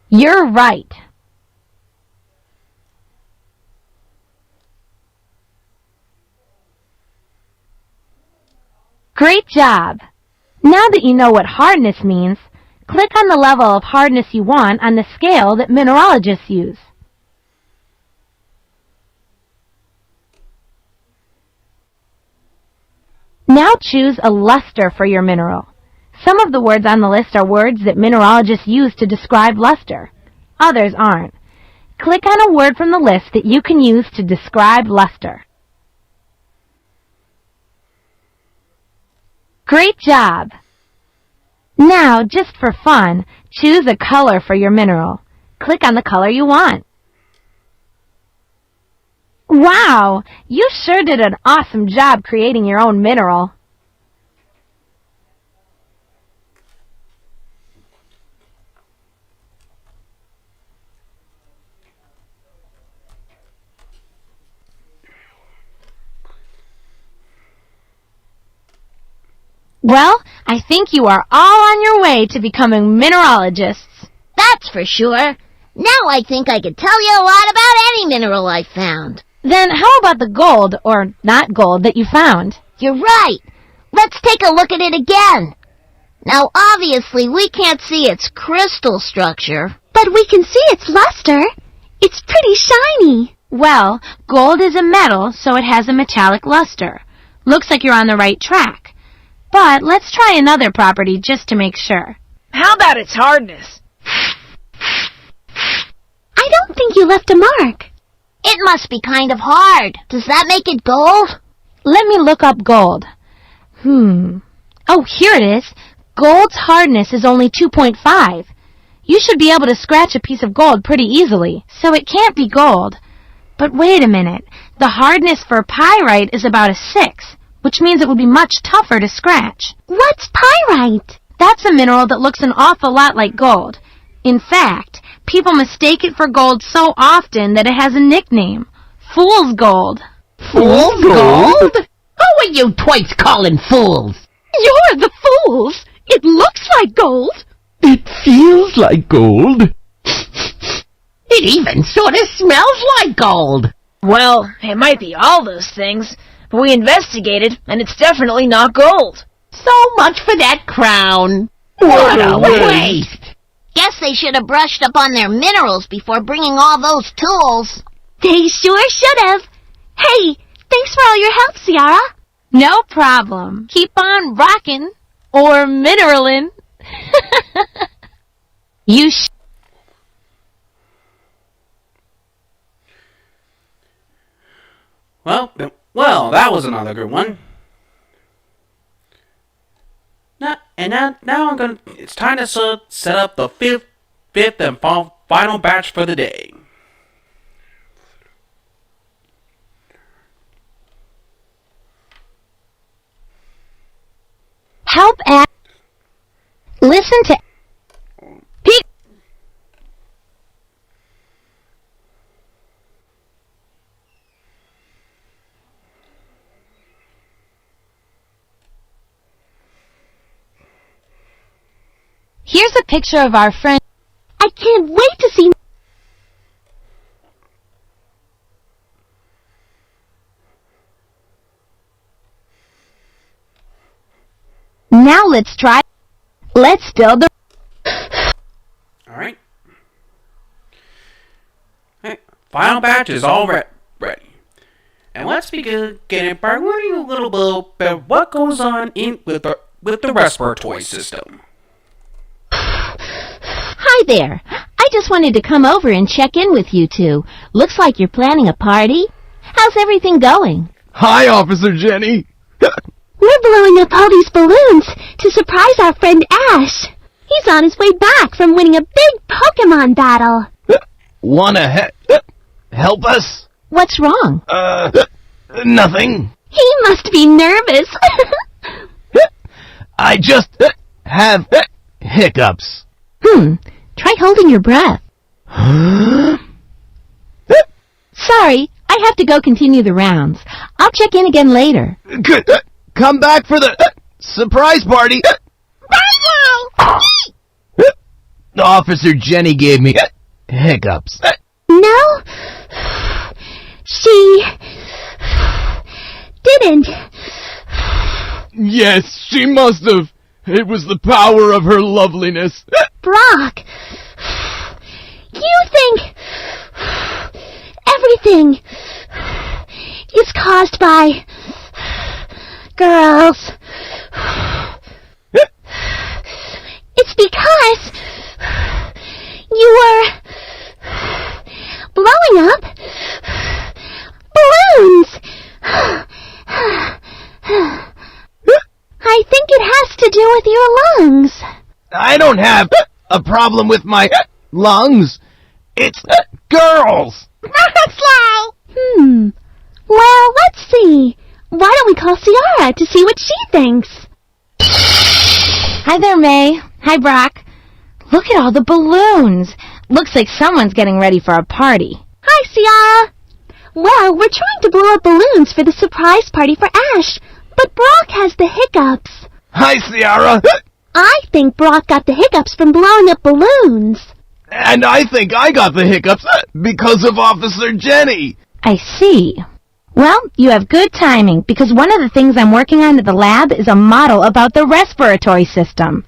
You're right! Great job! Now that you know what hardness means, click on the level of hardness you want on the scale that mineralogists use. Now choose a luster for your mineral. Some of the words on the list are words that mineralogists use to describe luster. Others aren't. Click on a word from the list that you can use to describe luster. Great job! Now, just for fun, choose a color for your mineral. Click on the color you want. Wow! You sure did an awesome job creating your own mineral. Well, I think you are all on your way to becoming mineralogists. That's for sure. Now I think I could tell you a lot about any mineral I found. Then how about the gold, or not gold, that you found? You're right. Let's take a look at it again. Now, obviously, we can't see its crystal structure. But we can see its luster. It's pretty shiny. Well, gold is a metal, so it has a metallic luster. Looks like you're on the right track. But let's try another property just to make sure. How about its hardness? I don't think you left a mark. It must be kind of hard. Does that make it gold? Let me look up gold. Oh, here it is. Gold's hardness is only 2.5. You should be able to scratch a piece of gold pretty easily, so it can't be gold. But wait a minute. The hardness for pyrite is about a 6, which means it would be much tougher to scratch. What's pyrite? That's a mineral that looks an awful lot like gold. In fact, people mistake it for gold so often that it has a nickname. Fool's gold. Fool's gold? Who are you twice calling fools? You're the fools! It looks like gold! It feels like gold. It even sort of smells like gold. Well, it might be all those things, but we investigated, and it's definitely not gold. So much for that crown. What a waste. Guess they should have brushed up on their minerals before bringing all those tools. They sure should have. Hey, thanks for all your help, Ciara. No problem. Keep on rockin'. Or mineralin'. You Well, that was another good one. Now I'm gonna. It's time to set up the fifth and final batch for the day. help at. Listen to. Here's a picture of our friend. I can't wait to see. Now let's try. Let's build the. Alright. Hey, final batch is all ready. And let's begin by learning a little bit about what goes on with the respiratory system. Hi there. I just wanted to come over and check in with you two. Looks like you're planning a party. How's everything going? Hi, Officer Jenny. We're blowing up all these balloons to surprise our friend Ash. He's on his way back from winning a big Pokémon battle. Wanna help us? What's wrong? Nothing. He must be nervous. I just have hiccups. Try holding your breath. Sorry, I have to go continue the rounds. I'll check in again later. Good. Come back for the surprise party. Officer Jenny gave me hiccups. No, she didn't. Yes, she must have. It was the power of her loveliness. Brock, you think everything is caused by girls. It's because you were blowing up balloons. I think it has to do with your lungs. I don't have a problem with my lungs. It's girls. Well, let's see. Why don't we call Ciara to see what she thinks? Hi there, May. Hi, Brock. Look at all the balloons. Looks like someone's getting ready for a party. Hi, Ciara. Well, we're trying to blow up balloons for the surprise party for Ash, but Brock has the hiccups. Hi, Ciara. I think Brock got the hiccups from blowing up balloons. And I think I got the hiccups because of Officer Jenny. I see. Well, you have good timing, because one of the things I'm working on at the lab is a model about the respiratory system.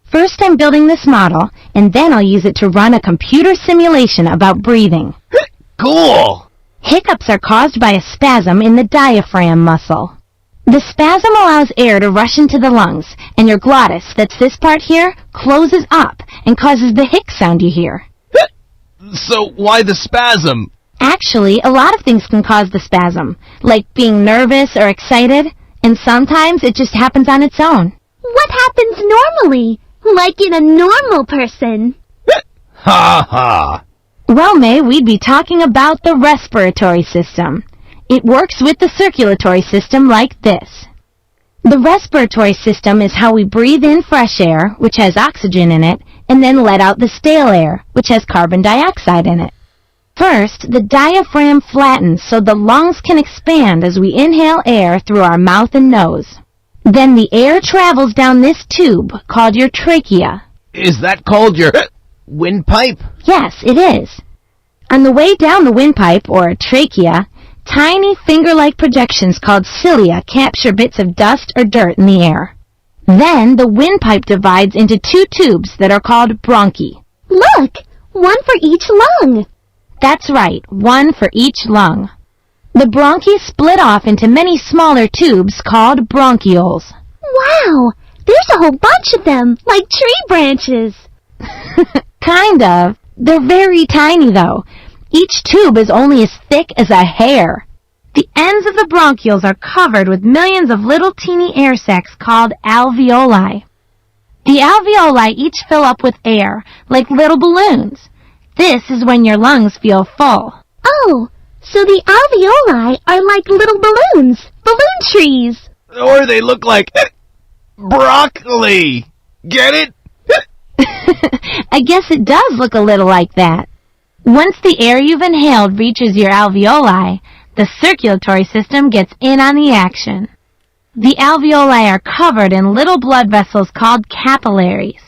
First, I'm building this model, and then I'll use it to run a computer simulation about breathing. Cool! Hiccups are caused by a spasm in the diaphragm muscle. The spasm allows air to rush into the lungs, and your glottis, that's this part here, closes up and causes the hic sound you hear. So why the spasm? Actually, a lot of things can cause the spasm, like being nervous or excited, and sometimes it just happens on its own. What happens normally? Like in a normal person? Ha ha! Well, May, we'd be talking about the respiratory system. It works with the circulatory system like this. The respiratory system is how we breathe in fresh air, which has oxygen in it, and then let out the stale air, which has carbon dioxide in it. First, the diaphragm flattens so the lungs can expand as we inhale air through our mouth and nose. Then the air travels down this tube called your trachea. Is that called your windpipe? Yes, it is. On the way down the windpipe, or trachea, tiny finger-like projections called cilia capture bits of dust or dirt in the air. Then the windpipe divides into two tubes that are called bronchi. Look! One for each lung! That's right, one for each lung. The bronchi split off into many smaller tubes called bronchioles. Wow! There's a whole bunch of them, like tree branches. Kind of. They're very tiny, though. Each tube is only as thick as a hair. The ends of the bronchioles are covered with millions of little teeny air sacs called alveoli. The alveoli each fill up with air, like little balloons. This is when your lungs feel full. Oh, so the alveoli are like little balloons, balloon trees. Or they look like broccoli. Get it? I guess it does look a little like that. Once the air you've inhaled reaches your alveoli, the circulatory system gets in on the action. The alveoli are covered in little blood vessels called capillaries.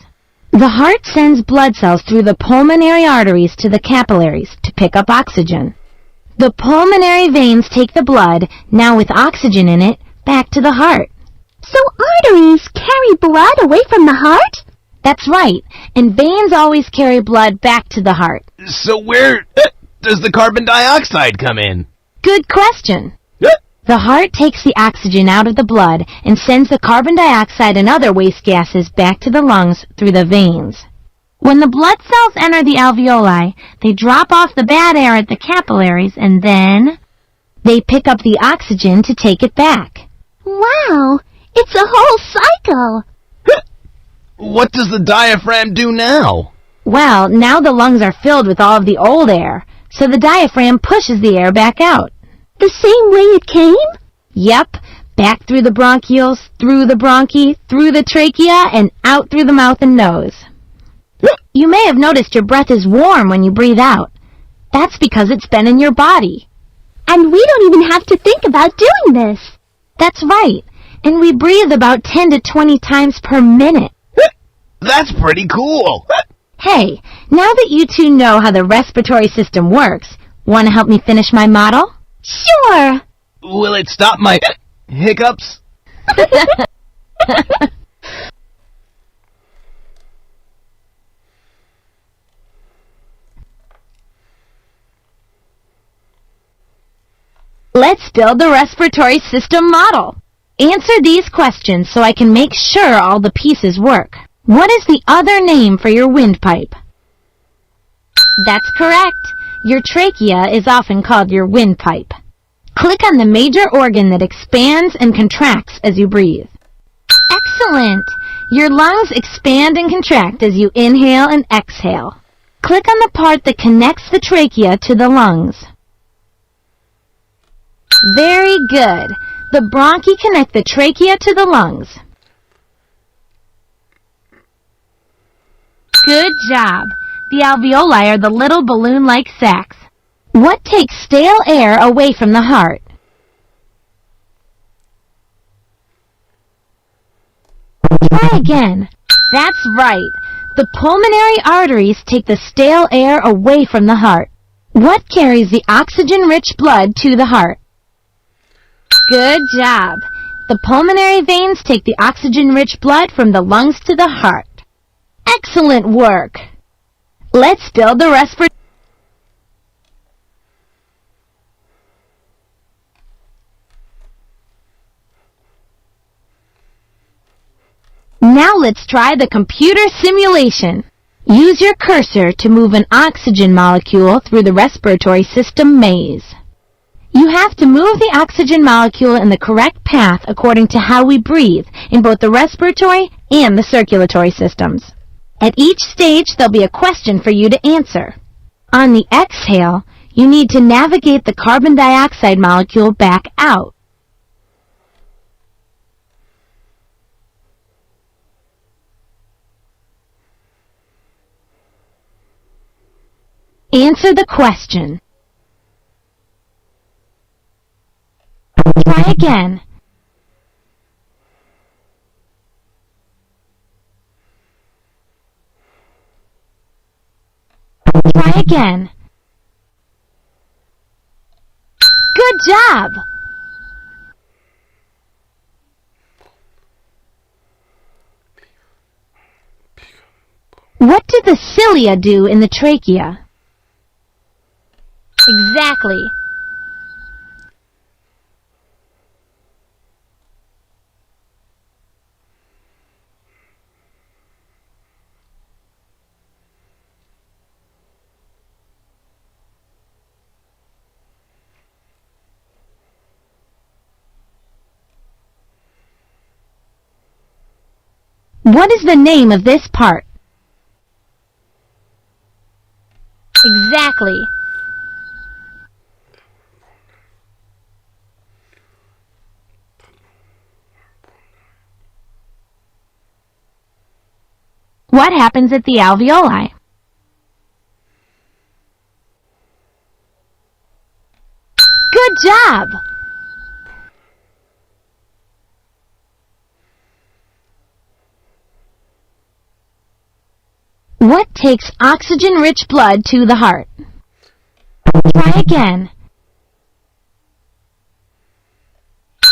The heart sends blood cells through the pulmonary arteries to the capillaries to pick up oxygen. The pulmonary veins take the blood, now with oxygen in it, back to the heart. So arteries carry blood away from the heart? That's right, and veins always carry blood back to the heart. So where does the carbon dioxide come in? Good question. The heart takes the oxygen out of the blood and sends the carbon dioxide and other waste gases back to the lungs through the veins. When the blood cells enter the alveoli, they drop off the bad air at the capillaries and then they pick up the oxygen to take it back. Wow, it's a whole cycle. What does the diaphragm do now? Well, now the lungs are filled with all of the old air, so the diaphragm pushes the air back out. The same way it came? Yep, back through the bronchioles, through the bronchi, through the trachea, and out through the mouth and nose. You may have noticed your breath is warm when you breathe out. That's because it's been in your body. And we don't even have to think about doing this. That's right, and we breathe about 10 to 20 times per minute. That's pretty cool. Hey, now that you two know how the respiratory system works, want to help me finish my model? Sure. Will it stop my hiccups? Let's build the respiratory system model. Answer these questions so I can make sure all the pieces work. What is the other name for your windpipe? That's correct. Your trachea is often called your windpipe. Click on the major organ that expands and contracts as you breathe. Excellent! Your lungs expand and contract as you inhale and exhale. Click on the part that connects the trachea to the lungs. Very good. The bronchi connect the trachea to the lungs. Good job. The alveoli are the little balloon-like sacs. What takes stale air away from the heart? Try again. That's right. The pulmonary arteries take the stale air away from the heart. What carries the oxygen-rich blood to the heart? Good job. The pulmonary veins take the oxygen-rich blood from the lungs to the heart. Excellent work. Let's build the respiratory. Now let's try the computer simulation. Use your cursor to move an oxygen molecule through the respiratory system maze. You have to move the oxygen molecule in the correct path according to how we breathe in both the respiratory and the circulatory systems. At each stage, there'll be a question for you to answer. On the exhale, you need to navigate the carbon dioxide molecule back out. Answer the question. Try again. Try again. Good job! What do the cilia do in the trachea? Exactly. What is the name of this part? Exactly. What happens at the alveoli? Good job! What takes oxygen-rich blood to the heart? Try again.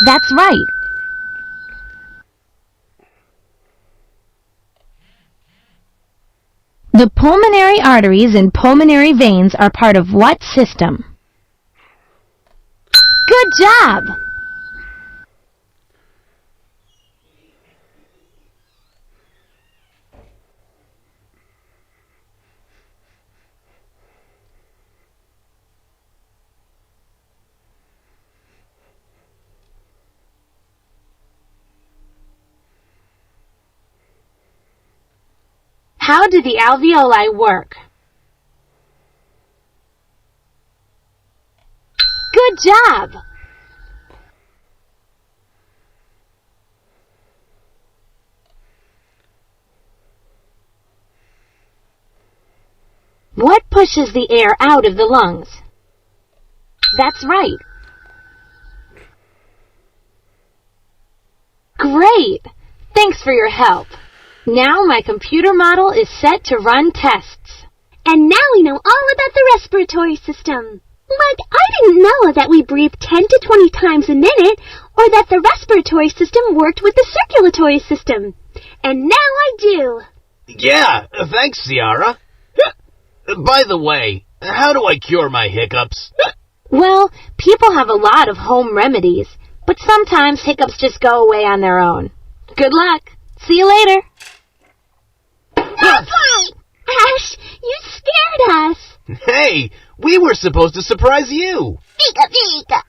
That's right. The pulmonary arteries and pulmonary veins are part of what system? Good job! How do the alveoli work? Good job! What pushes the air out of the lungs? That's right. Great! Thanks for your help. Now my computer model is set to run tests. And now we know all about the respiratory system. Like, I didn't know that we breathe 10 to 20 times a minute, or that the respiratory system worked with the circulatory system. And now I do. Yeah, thanks, Ciara. By the way, how do I cure my hiccups? Well, people have a lot of home remedies, but sometimes hiccups just go away on their own. Good luck. See you later. Ash, you scared us. Hey, we were supposed to surprise you. Pika pika.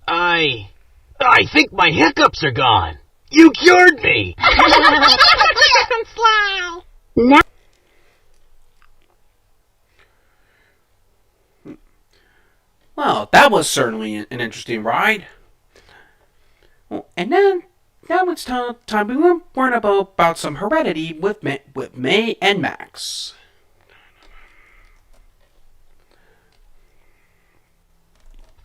I think my hiccups are gone. You cured me. Now, Well, that was certainly an interesting ride. Well, and then now it's time we learn about some heredity with May and Max.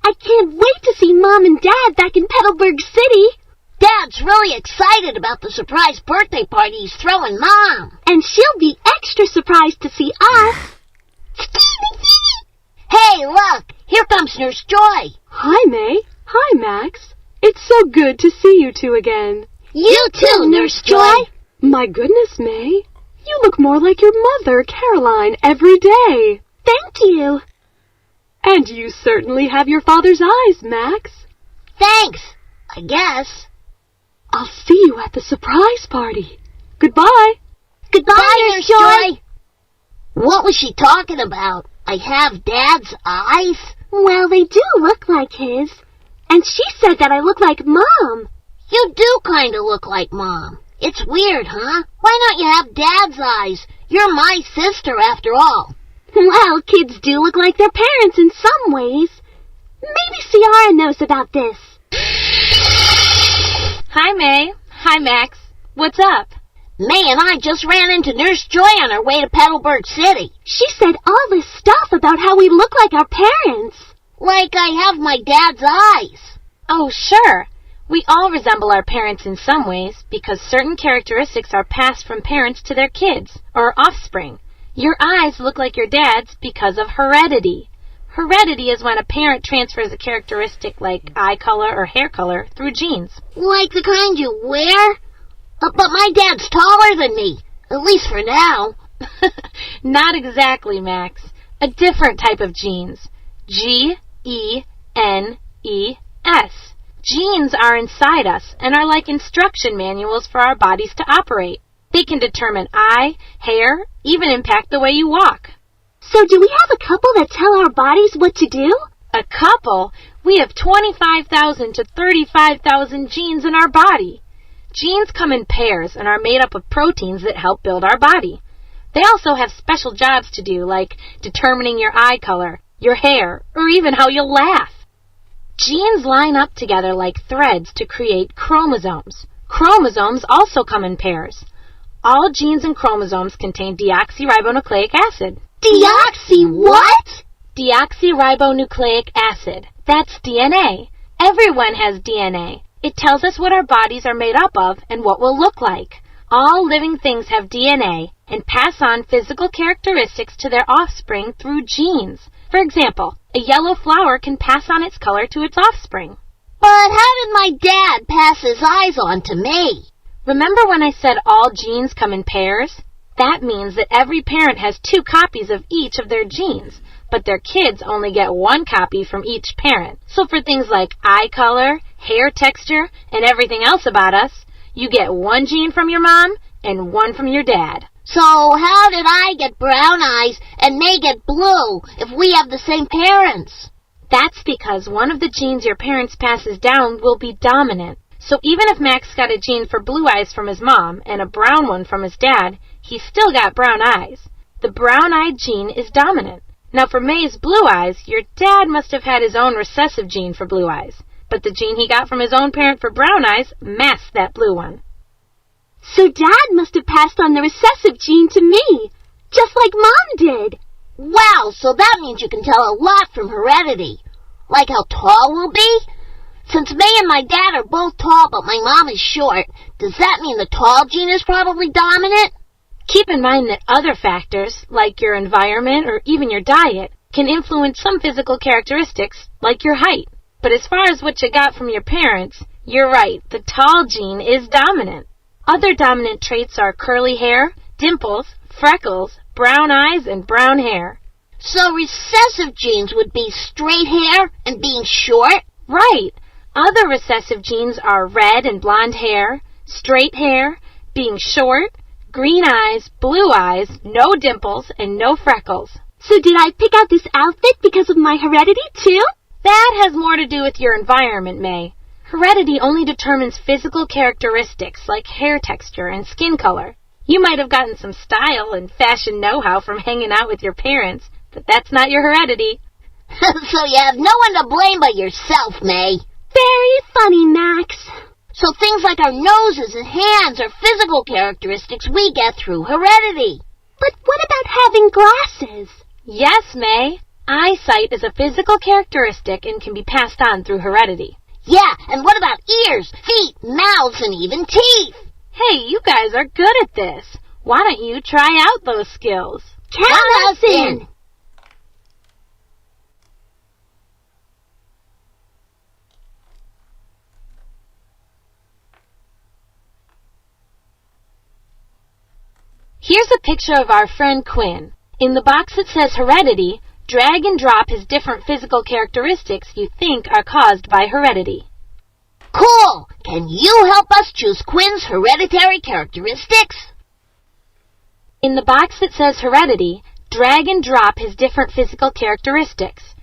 I can't wait to see Mom and Dad back in Petalburg City. Dad's really excited about the surprise birthday party he's throwing Mom. And she'll be extra surprised to see us. Hey, look! Here comes Nurse Joy. Hi, May. Hi, Max. It's so good to see you two again. You too, Nurse Joy. My goodness, May. You look more like your mother, Caroline, every day. Thank you. And you certainly have your father's eyes, Max. Thanks, I guess. I'll see you at the surprise party. Goodbye. Goodbye, Nurse Joy. What was she talking about? I have Dad's eyes? Well, they do look like his. And she said that I look like Mom. You do kind of look like Mom. It's weird, huh? Why don't you have Dad's eyes? You're my sister, after all. Well, kids do look like their parents in some ways. Maybe Ciara knows about this. Hi, May. Hi, Max. What's up? May and I just ran into Nurse Joy on our way to Petalburg City. She said all this stuff about how we look like our parents. Like I have my dad's eyes. Oh, sure. We all resemble our parents in some ways because certain characteristics are passed from parents to their kids, or offspring. Your eyes look like your dad's because of heredity. Heredity is when a parent transfers a characteristic like eye color or hair color through genes. Like the kind you wear? But my dad's taller than me, at least for now. Not exactly, Max. A different type of genes. Genes. Genes are inside us and are like instruction manuals for our bodies to operate. They can determine eye, hair, even impact the way you walk. So do we have a couple that tell our bodies what to do? A couple? We have 25,000 to 35,000 genes in our body. Genes come in pairs and are made up of proteins that help build our body. They also have special jobs to do, like determining your eye color, your hair, or even how you'll laugh. Genes line up together like threads to create chromosomes. Chromosomes also come in pairs. All genes and chromosomes contain deoxyribonucleic acid. Deoxy what? Deoxyribonucleic acid. That's DNA. Everyone has DNA. It tells us what our bodies are made up of and what we'll look like. All living things have DNA and pass on physical characteristics to their offspring through genes. For example, a yellow flower can pass on its color to its offspring. But how did my dad pass his eyes on to me? Remember when I said all genes come in pairs? That means that every parent has 2 copies of each of their genes, but their kids only get 1 copy from each parent. So for things like eye color, hair texture, and everything else about us, you get 1 gene from your mom and 1 from your dad. So how did I get brown eyes and May get blue if we have the same parents? That's because one of the genes your parents passes down will be dominant. So even if Max got a gene for blue eyes from his mom and a brown one from his dad, he's still got brown eyes. The brown-eyed gene is dominant. Now for May's blue eyes, your dad must have had his own recessive gene for blue eyes. But the gene he got from his own parent for brown eyes masked that blue one. So Dad must have passed on the recessive gene to me, just like Mom did. Wow, so that means you can tell a lot from heredity. Like how tall we'll be? Since May and my dad are both tall but my mom is short, does that mean the tall gene is probably dominant? Keep in mind that other factors, like your environment or even your diet, can influence some physical characteristics, like your height. But as far as what you got from your parents, you're right, the tall gene is dominant. Other dominant traits are curly hair, dimples, freckles, brown eyes, and brown hair. So recessive genes would be straight hair and being short? Right. Other recessive genes are red and blonde hair, straight hair, being short, green eyes, blue eyes, no dimples, and no freckles. So did I pick out this outfit because of my heredity, too? That has more to do with your environment, May. Heredity only determines physical characteristics like hair texture and skin color. You might have gotten some style and fashion know-how from hanging out with your parents, but that's not your heredity. So you have no one to blame but yourself, May. Very funny, Max. So things like our noses and hands are physical characteristics we get through heredity. But what about having glasses? Yes, May. Eyesight is a physical characteristic and can be passed on through heredity. Yeah, and what about ears, feet, mouths, and even teeth? Hey, you guys are good at this. Why don't you try out those skills? Count us in! Here's a picture of our friend Quinn. In the box that says heredity, drag and drop his different physical characteristics you think are caused by heredity. Cool! Can you help us choose Quinn's hereditary characteristics? In the box that says heredity, drag and drop his different physical characteristics.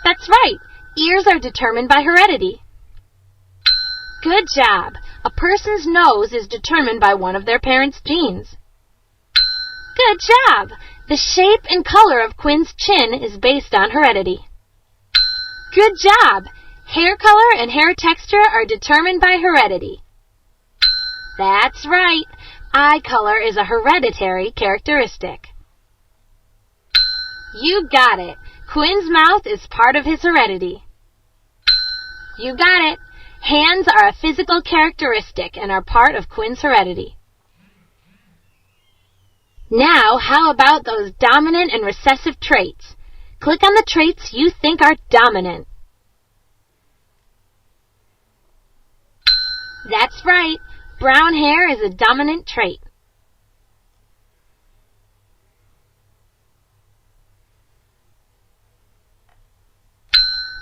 That's right. Ears are determined by heredity. Good job. A person's nose is determined by one of their parents' genes. Good job. The shape and color of Quinn's chin is based on heredity. Good job. Hair color and hair texture are determined by heredity. That's right. Eye color is a hereditary characteristic. You got it. Quinn's mouth is part of his heredity. You got it. Hands are a physical characteristic and are part of Quinn's heredity. Now, how about those dominant and recessive traits? Click on the traits you think are dominant. That's right. Brown hair is a dominant trait.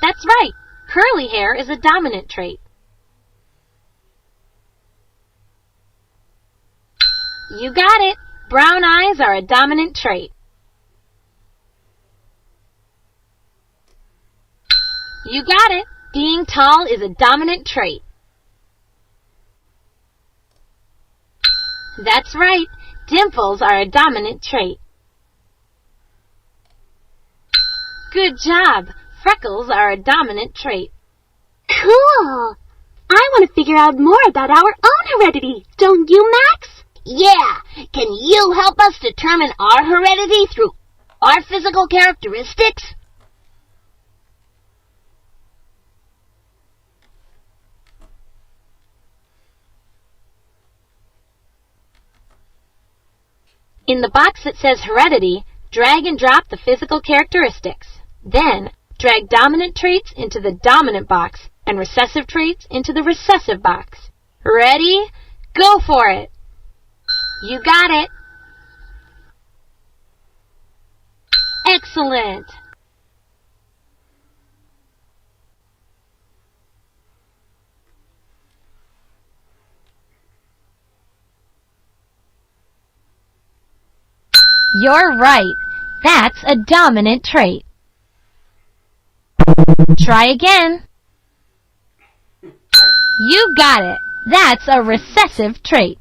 That's right. Curly hair is a dominant trait. You got it. Brown eyes are a dominant trait. You got it. Being tall is a dominant trait. That's right. Dimples are a dominant trait. Good job. Freckles are a dominant trait. Cool! I want to figure out more about our own heredity, don't you, Max? Yeah, can you help us determine our heredity through our physical characteristics? In the box that says heredity, drag and drop the physical characteristics. Then, drag dominant traits into the dominant box and recessive traits into the recessive box. Ready? Go for it! You got it! Excellent! You're right. That's a dominant trait. Try again. You got it. That's a recessive trait.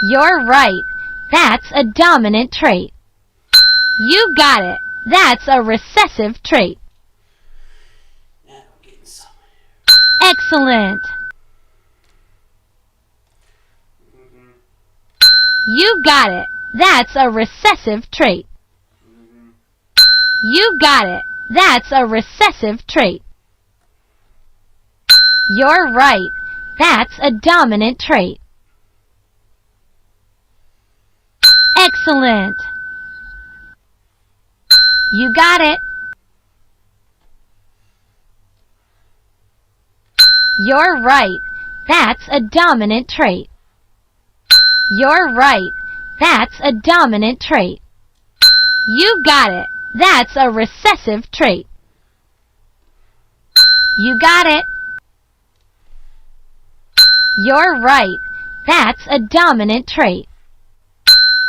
You're right. That's a dominant trait. You got it. That's a recessive trait. Excellent. You got it. That's a recessive trait. You got it. That's a recessive trait. You're right. That's a dominant trait. Excellent. You got it. You're right. That's a dominant trait. You're right. That's a dominant trait. You got it. That's a recessive trait. You got it. You're right. That's a dominant trait.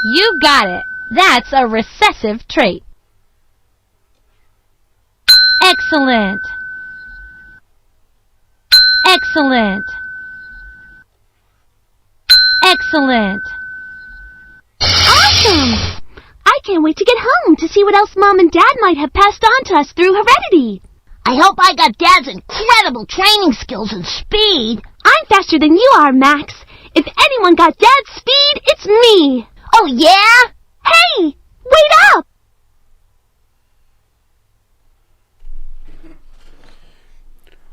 You got it. That's a recessive trait. Excellent. Excellent. Excellent. Awesome! I can't wait to get home to see what else Mom and Dad might have passed on to us through heredity. I hope I got Dad's incredible training skills and speed. I'm faster than you are, Max. If anyone got Dad's speed, it's me. Oh, yeah? Hey! Wait up!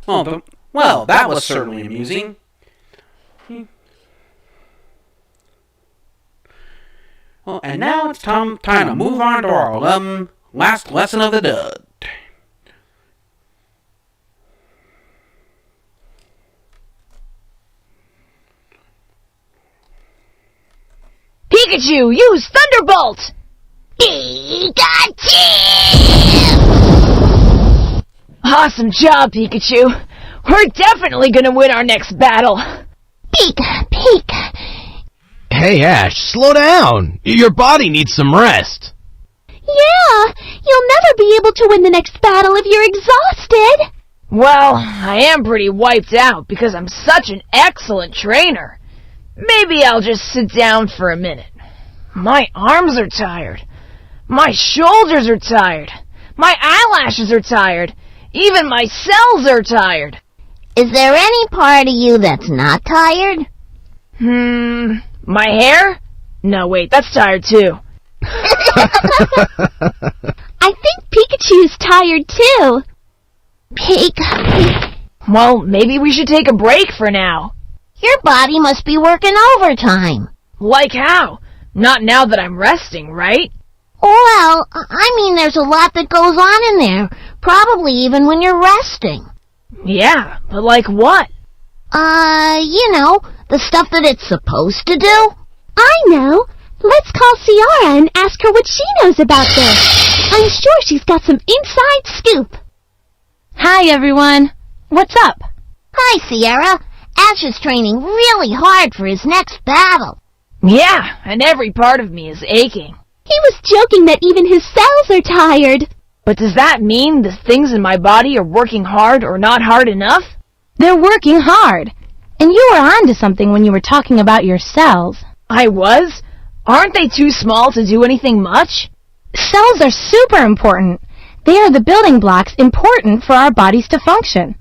Oh, well, that was certainly amusing. Well, and now it's time to move on to our last lesson of the dud. Pikachu, use Thunderbolt! Pikachu! Awesome job, Pikachu. We're definitely gonna win our next battle. Pika, Pika. Hey, Ash, slow down. Your body needs some rest. Yeah, you'll never be able to win the next battle if you're exhausted. Well, I am pretty wiped out because I'm such an excellent trainer. Maybe I'll just sit down for a minute. My arms are tired. My shoulders are tired. My eyelashes are tired. Even my cells are tired. Is there any part of you that's not tired? My hair? No, wait, that's tired too. I think Pikachu's tired too. Well, maybe we should take a break for now. Your body must be working overtime. Like how? Not now that I'm resting, right? Well, I mean there's a lot that goes on in there. Probably even when you're resting. Yeah, but like what? The stuff that it's supposed to do. I know. Let's call Ciara and ask her what she knows about this. I'm sure she's got some inside scoop. Hi, everyone. What's up? Hi, Ciara. Ash is training really hard for his next battle. Yeah, and every part of me is aching. He was joking that even his cells are tired. But does that mean the things in my body are working hard or not hard enough? They're working hard. And you were on to something when you were talking about your cells. I was? Aren't they too small to do anything much? Cells are super important. They are the building blocks important for our bodies to function.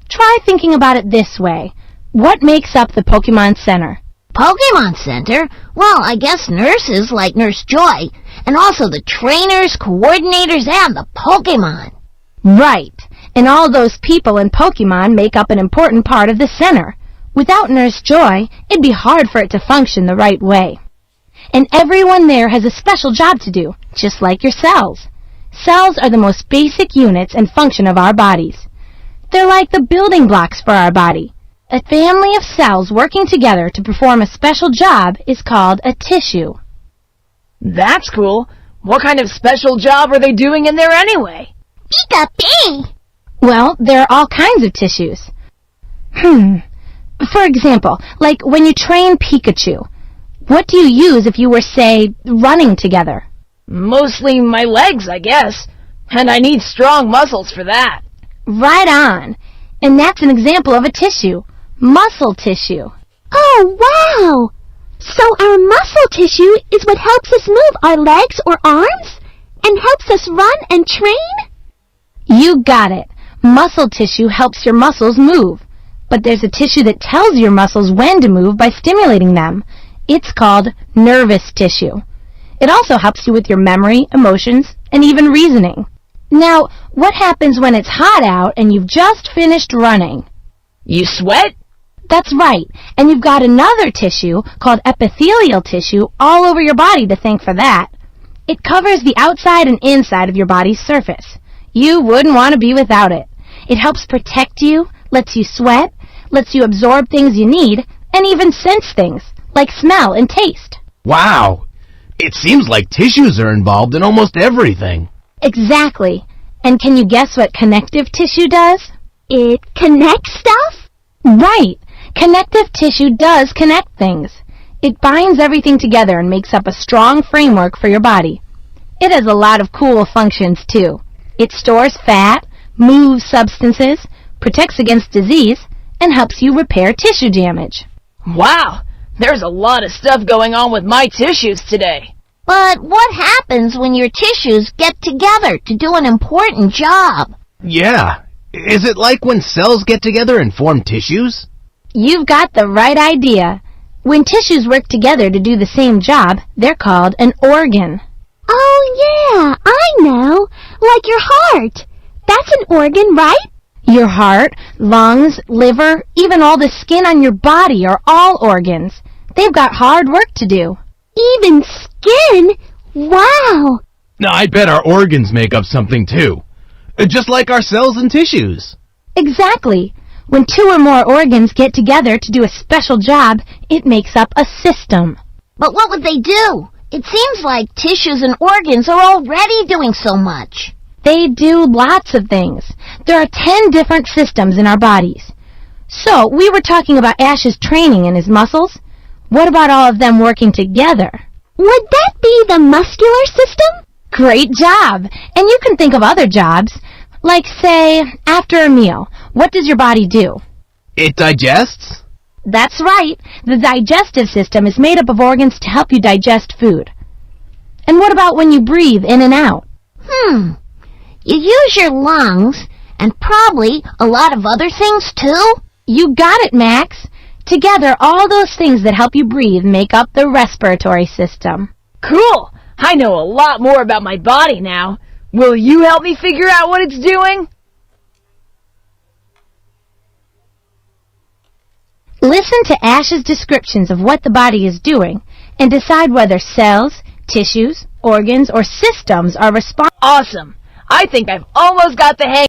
Try thinking about it this way. What makes up the Pokémon Center? Pokémon Center? Well, I guess nurses like Nurse Joy, and also the trainers, coordinators, and the Pokémon. Right. And all those people and Pokémon make up an important part of the center. Without Nurse Joy, it'd be hard for it to function the right way. And everyone there has a special job to do, just like your cells. Cells are the most basic units and function of our bodies. They're like the building blocks for our body. A family of cells working together to perform a special job is called a tissue. That's cool. What kind of special job are they doing in there anyway? Pika-pee! Well, there are all kinds of tissues. For example, like when you train Pikachu, what do you use if you were, say, running together? Mostly my legs, I guess. And I need strong muscles for that. Right on. And that's an example of a tissue. Muscle tissue. Oh, wow! So our muscle tissue is what helps us move our legs or arms? And helps us run and train? You got it. Muscle tissue helps your muscles move. But there's a tissue that tells your muscles when to move by stimulating them. It's called nervous tissue. It also helps you with your memory, emotions, and even reasoning. Now, what happens when it's hot out and you've just finished running? You sweat? That's right. And you've got another tissue called epithelial tissue all over your body to thank for that. It covers the outside and inside of your body's surface. You wouldn't want to be without it. It helps protect you, lets you sweat, lets you absorb things you need, and even sense things, like smell and taste. Wow. It seems like tissues are involved in almost everything. Exactly. And can you guess what connective tissue does? It connects stuff? Right. Connective tissue does connect things. It binds everything together and makes up a strong framework for your body. It has a lot of cool functions, too. It stores fat, moves substances, protects against disease, and helps you repair tissue damage. Wow, there's a lot of stuff going on with my tissues today. But what happens when your tissues get together to do an important job? Yeah. Is it like when cells get together and form tissues? You've got the right idea. When tissues work together to do the same job, they're called an organ. Oh, yeah, I know. Like your heart. That's an organ, right? Your heart, lungs, liver, even all the skin on your body are all organs. They've got hard work to do. Even skin? Wow! Now, I bet our organs make up something too. Just like our cells and tissues. Exactly. When two or more organs get together to do a special job, it makes up a system. But what would they do? It seems like tissues and organs are already doing so much. They do lots of things. There are 10 different systems in our bodies. So, we were talking about Ash's training and his muscles. What about all of them working together? Would that be the muscular system? Great job! And you can think of other jobs, like, say, after a meal. What does your body do? It digests? That's right. The digestive system is made up of organs to help you digest food. And what about when you breathe in and out? You use your lungs, and probably a lot of other things too? You got it, Max. Together, all those things that help you breathe make up the respiratory system. Cool! I know a lot more about my body now. Will you help me figure out what it's doing? Listen to Ash's descriptions of what the body is doing and decide whether cells, tissues, organs, or systems are responsible. Awesome! I think I've almost got the hang.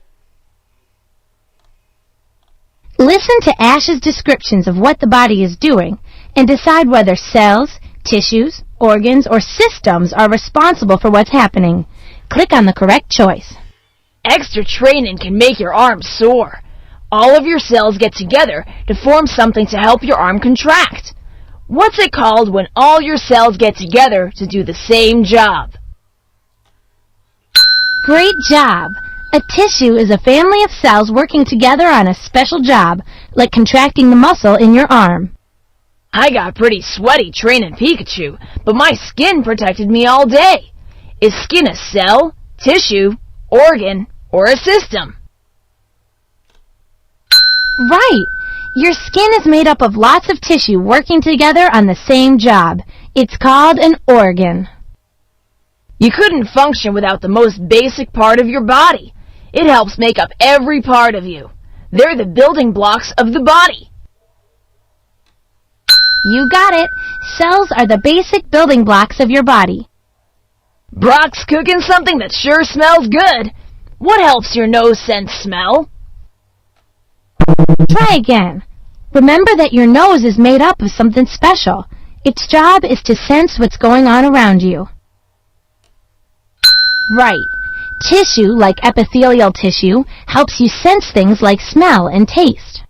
Listen to Ash's descriptions of what the body is doing and decide whether cells, tissues, organs, or systems are responsible for what's happening. Click on the correct choice. Extra training can make your arm sore. All of your cells get together to form something to help your arm contract. What's it called when all your cells get together to do the same job? Great job! A tissue is a family of cells working together on a special job, like contracting the muscle in your arm. I got pretty sweaty training Pikachu, but my skin protected me all day. Is skin a cell, tissue, organ, or a system? Right! Your skin is made up of lots of tissue working together on the same job. It's called an organ. You couldn't function without the most basic part of your body. It helps make up every part of you. They're the building blocks of the body. You got it. Cells are the basic building blocks of your body. Brock's cooking something that sure smells good. What helps your nose sense smell? Try again. Remember that your nose is made up of something special. Its job is to sense what's going on around you. Right. Tissue, like epithelial tissue, helps you sense things like smell and taste.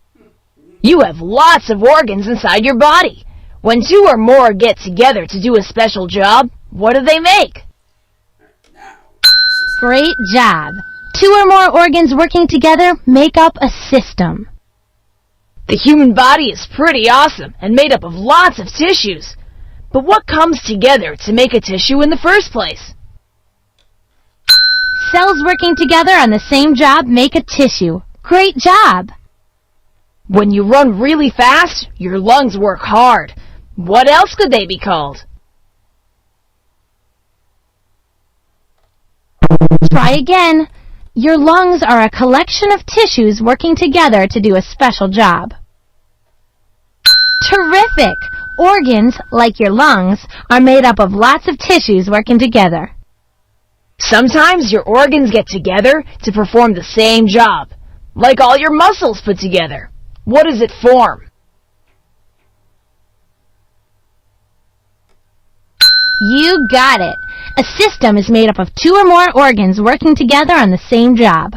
You have lots of organs inside your body. When two or more get together to do a special job, what do they make? Great job. Two or more organs working together make up a system. The human body is pretty awesome and made up of lots of tissues. But what comes together to make a tissue in the first place? Cells working together on the same job make a tissue. Great job! When you run really fast, your lungs work hard. What else could they be called? Try again. Your lungs are a collection of tissues working together to do a special job. Terrific! Organs, like your lungs, are made up of lots of tissues working together. Sometimes your organs get together to perform the same job, like all your muscles put together. What does it form? You got it. A system is made up of two or more organs working together on the same job.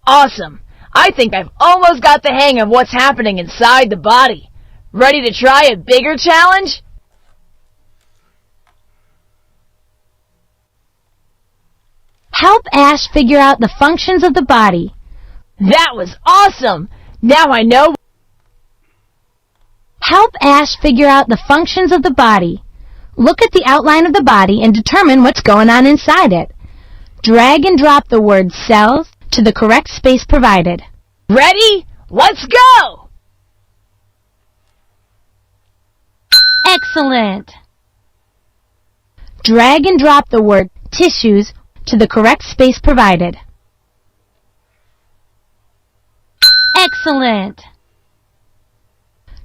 Awesome! I think I've almost got the hang of what's happening inside the body. Ready to try a bigger challenge? Help Ash figure out the functions of the body. That was awesome! Now I know. Help Ash figure out the functions of the body. Look at the outline of the body and determine what's going on inside it. Drag and drop the word cells to the correct space provided. Ready? Let's go! Excellent! Drag and drop the word tissues to the correct space provided. Excellent!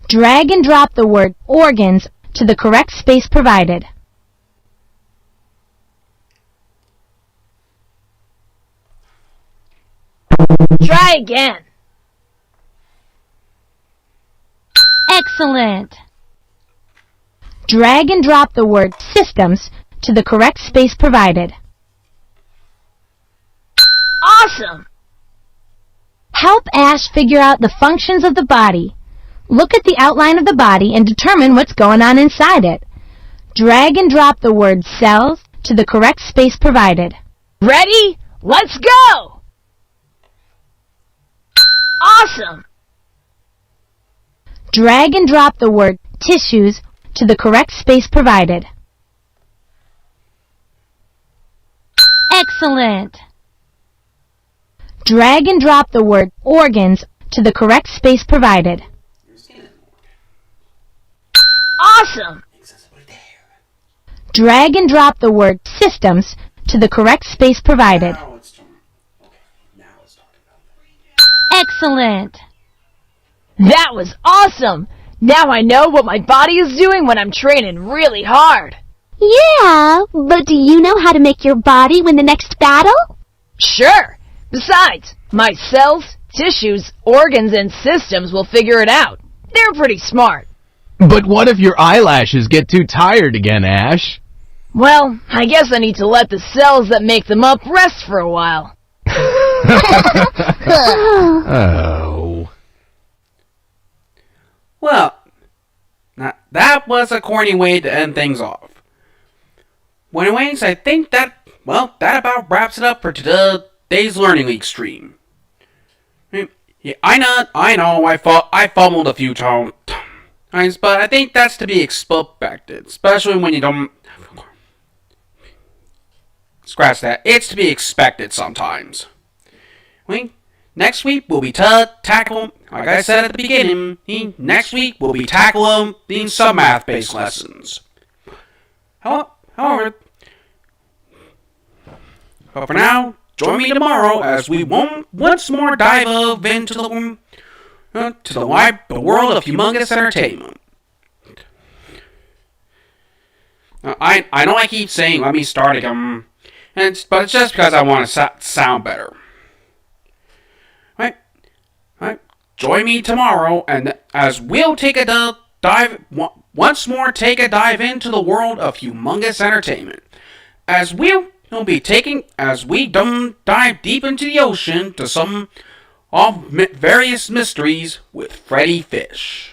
Drag and drop the word organs to the correct space provided. Try again. Excellent! Drag and drop the word systems to the correct space provided. Awesome! Help Ash figure out the functions of the body. Look at the outline of the body and determine what's going on inside it. Drag and drop the word cells to the correct space provided. Ready? Let's go! Awesome! Drag and drop the word tissues to the correct space provided. Excellent! Drag and drop the word organs to the correct space provided. Awesome! Drag and drop the word systems to the correct space provided. Excellent! That was awesome! Now I know what my body is doing when I'm training really hard. Yeah, but do you know how to make your body win the next battle? Sure! Besides, my cells, tissues, organs, and systems will figure it out. They're pretty smart. But what if your eyelashes get too tired again, Ash? Well, I guess I need to let the cells that make them up rest for a while. Oh. Well, that was a corny way to end things off. Well, anyways, I think that about wraps it up for today's Learning League stream. Yeah, I know, I fumbled a few times, but I think that's to be expected, especially when you don't... Scratch that. It's to be expected sometimes. Next week we'll be tackling, like I said at the beginning, next week we'll be tackling some math-based lessons. However, but for now, join me tomorrow as we once more dive into the world of humongous entertainment. I know I keep saying let me start again, but it's just because I want to sound better. Right? Join me tomorrow, and as we'll take a dive once more, take a dive into the world of humongous entertainment. As we dive deep into the ocean to some of various mysteries with Freddy Fish.